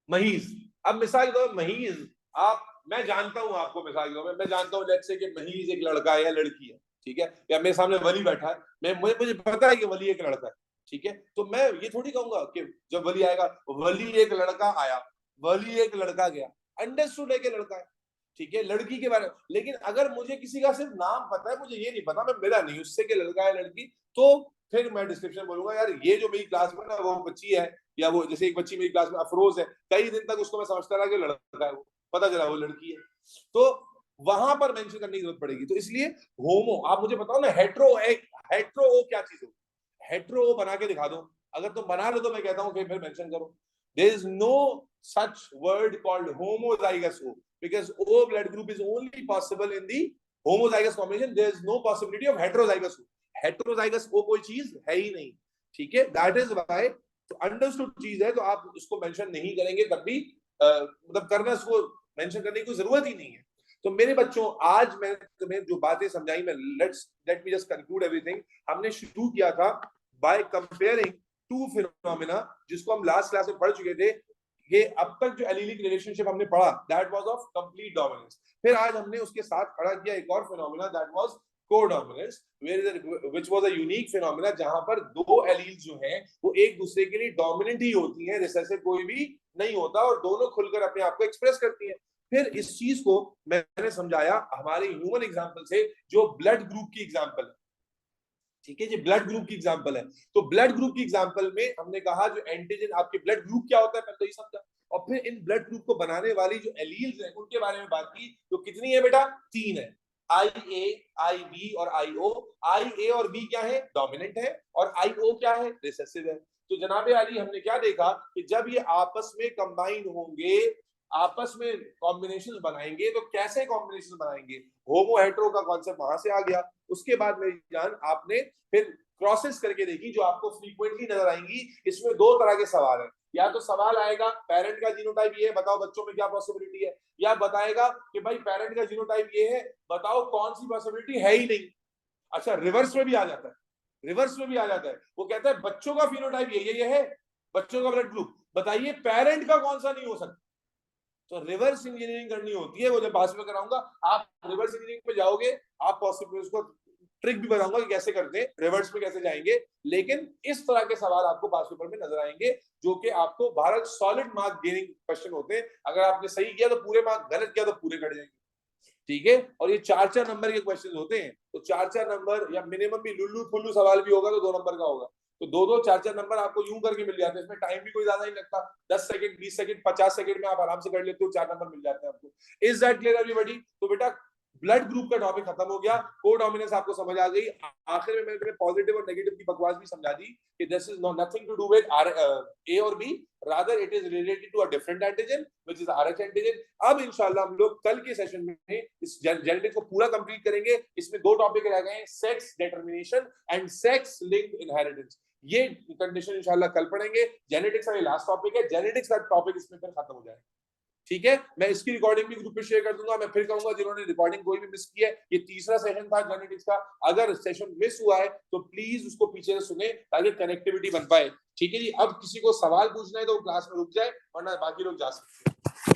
महीज। अब मिसाल के तौर पर महीज, आप, मैं जानता हूं आपको, मिसाल के तौर पर मैं जानता हूं लेट्स से कि महीज एक लड़का है या लड़की है, ठीक है? या मेरे सामने वली बैठा है, मुझे पता है कि वली एक लड़का है, ठीक है? तो मैं ये थोड़ी कहूंगा कि जब वली आएगा, वली एक लड़का आया, वली एक लड़का गया, अंडरस्टूड है कि लड़का है, ठीक है? लड़की के बारे में। लेकिन अगर मुझे किसी का सिर्फ नाम पता है, मुझे ये नहीं पता, मैं मिला नहीं उससे कि लड़का है लड़की, तो फिर मैं डिस्क्रिप्शन बोलूंगा, यार ये जो मेरी क्लास में ना वो बच्ची है, या वो जैसे एक बच्ची मेरी क्लास में अफरोज है, कई दिन तक उसको मैं समझता रहा कि लड़का है, वो पता चला वो लड़की है, तो वहां पर मेंशन करने की जरूरत पड़ेगी। तो इसलिए होमो, आप मुझे बताओ ना, हेट्रो क्या चीज हो? हेट्रो बना के दिखा दो। अगर तुम बना लो तो मैं कहता हूं फिर मेंशन करो। There is no such word called homozygous O, because O blood group is only possible in the homozygous combination. There is no possibility of heterozygous O. Heterozygous O कोई चीज है ही नहीं, ठीक है? That is why, तो understood चीज है, तो आप उसको मेंशन नहीं करेंगे तब भी, मतलब करना, उसको मेंशन करने की कोई जरूरत ही नहीं है। तो मेरे बच्चों, आज मैं तुम्हें जो बातें समझाई, मैं let me just conclude everything. हमने शुरू किया था बाय कंपेयरिंग टू फिनोमेना, जिसको हम लास्ट क्लास में पढ़ चुके थे। ये अब तक जो एलिलिक रिलेशनशिप हमने पढ़ा, that was of complete dominance. फिर आज हमने उसके साथ खड़ा किया एक और phenomena, that was codominance, which was a unique phenomena, जहां पर दो एलील्स जो हैं वो एक दूसरे के लिए डोमिनेंट ही होती हैं, रिसेसिव कोई भी नहीं होता, और दोनों खुलकर अपने आप को एक्सप्रेस करती हैं। फिर इस चीज को मैंने समझाया हमारे ह्यूमन एग्जाम्पल से, जो ब्लड ग्रुप की एग्जाम्पल है, ठीक है जी, ब्लड ग्रुप की एग्जांपल है। तो ब्लड ग्रुप की एग्जांपल में हमने कहा जो एंटीजन, आपके ब्लड ग्रुप क्या होता है पहले तो ये समझा, और फिर इन ब्लड ग्रुप को बनाने वाली जो एलील्स हैं उनके बारे में बात की। तो कितनी है बेटा? 3 है, IA, IB और IO। IA और B क्या है? डोमिनेंट है, और IO क्या है? रिसेसिव है। तो जनाबे अली हमने क्या देखा कि जब ये आपस में कंबाइन होंगे, आपस में कॉम्बिनेशन बनाएंगे, तो कैसे कॉम्बिनेशन बनाएंगे? होमो हेटेरो का कॉन्सेप्ट वहां से आ गया। उसके बाद मेरी जान आपने फिर क्रॉसेस करके देखी जो आपको फ्रीक्वेंटली नजर आएंगी। इसमें 2 तरह के सवाल हैं, या तो सवाल आएगा पेरेंट का जीनोटाइप ये है, बताओ बच्चों में क्या पॉसिबिलिटी है, या बताएगा कि भाई पेरेंट का जीनोटाइप ये है, बताओ कौन सी पॉसिबिलिटी है ही नहीं। अच्छा, रिवर्स में भी आ जाता है, रिवर्स में भी आ जाता है, वो कहता है बच्चों का फिनोटाइप ये है, बच्चों का ब्लड ग्रुप, बताइए पेरेंट का कौन सा नहीं हो सकता। तो रिवर्स इंजीनियरिंग करनी होती है, वो जब पास में कराऊंगा आप रिवर्स इंजीनियरिंग में जाओगे, आप पॉसिबल उसको ट्रिक भी बताऊंगा कि कैसे करते हैं, रिवर्स में कैसे जाएंगे। लेकिन इस तरह के सवाल आपको पास पेपर में नजर आएंगे जो कि आपको Bharat solid mark gaining question होते हैं। अगर आपने सही किया तो पूरे मार्क, गलत किया तो पूरे कट जाएंगे, ठीक है। और ये 4-4 नंबर के क्वेश्चन होते हैं, तो 4-4 नंबर या मिनिमम भी लुल्लू फुल्लू सवाल भी होगा तो 2 नंबर का होगा, तो 2-2 4-4 नंबर आपको यूं करके मिल जाते हैं। इसमें टाइम भी कोई ज्यादा नहीं लगता, 10 सेकंड 20 सेकंड 50 सेकंड में आप आराम से कर लेते हो, 4 नंबर मिल जाते हैं आपको। Is that clear everybody? तो बेटा ब्लड ग्रुप का टॉपिक खत्म हो गया, कोडोमिनेंस आपको समझ आ गई। आखिर में मैंने पॉजिटिव और नेगेटिव की बकवास भी समझा दी कि this is nothing to do with A और B, rather it is related to a different antigen which is RH antigen। अब इंशाल्लाह हम लोग कल के सेशन में इस जेनेटिक्स को पूरा कंप्लीट करेंगे। इसमें 2 टॉपिक रह गए हैं, sex determination and sex linked inheritance. ये कंडीशन इंशाल्लाह कल पढ़ेंगे। जेनेटिक्स का ये लास्ट टॉपिक है, जेनेटिक्स का टॉपिक इसमें फिर खत्म हो जाएगा, ठीक है। मैं इसकी रिकॉर्डिंग भी ग्रुप पे शेयर कर दूंगा। मैं फिर कहूंगा जिन्होंने रिकॉर्डिंग कोई भी मिस की है, ये तीसरा सेशन था जेनेटिक्स का, अगर सेशन मिस हुआ है तो प्लीज उसको पीछे से सुने ताकि कनेक्टिविटी बन पाए, ठीक है जी। अब किसी को सवाल पूछना है तो क्लास में रुक जाए, वरना बाकी लोग जा सकते हैं।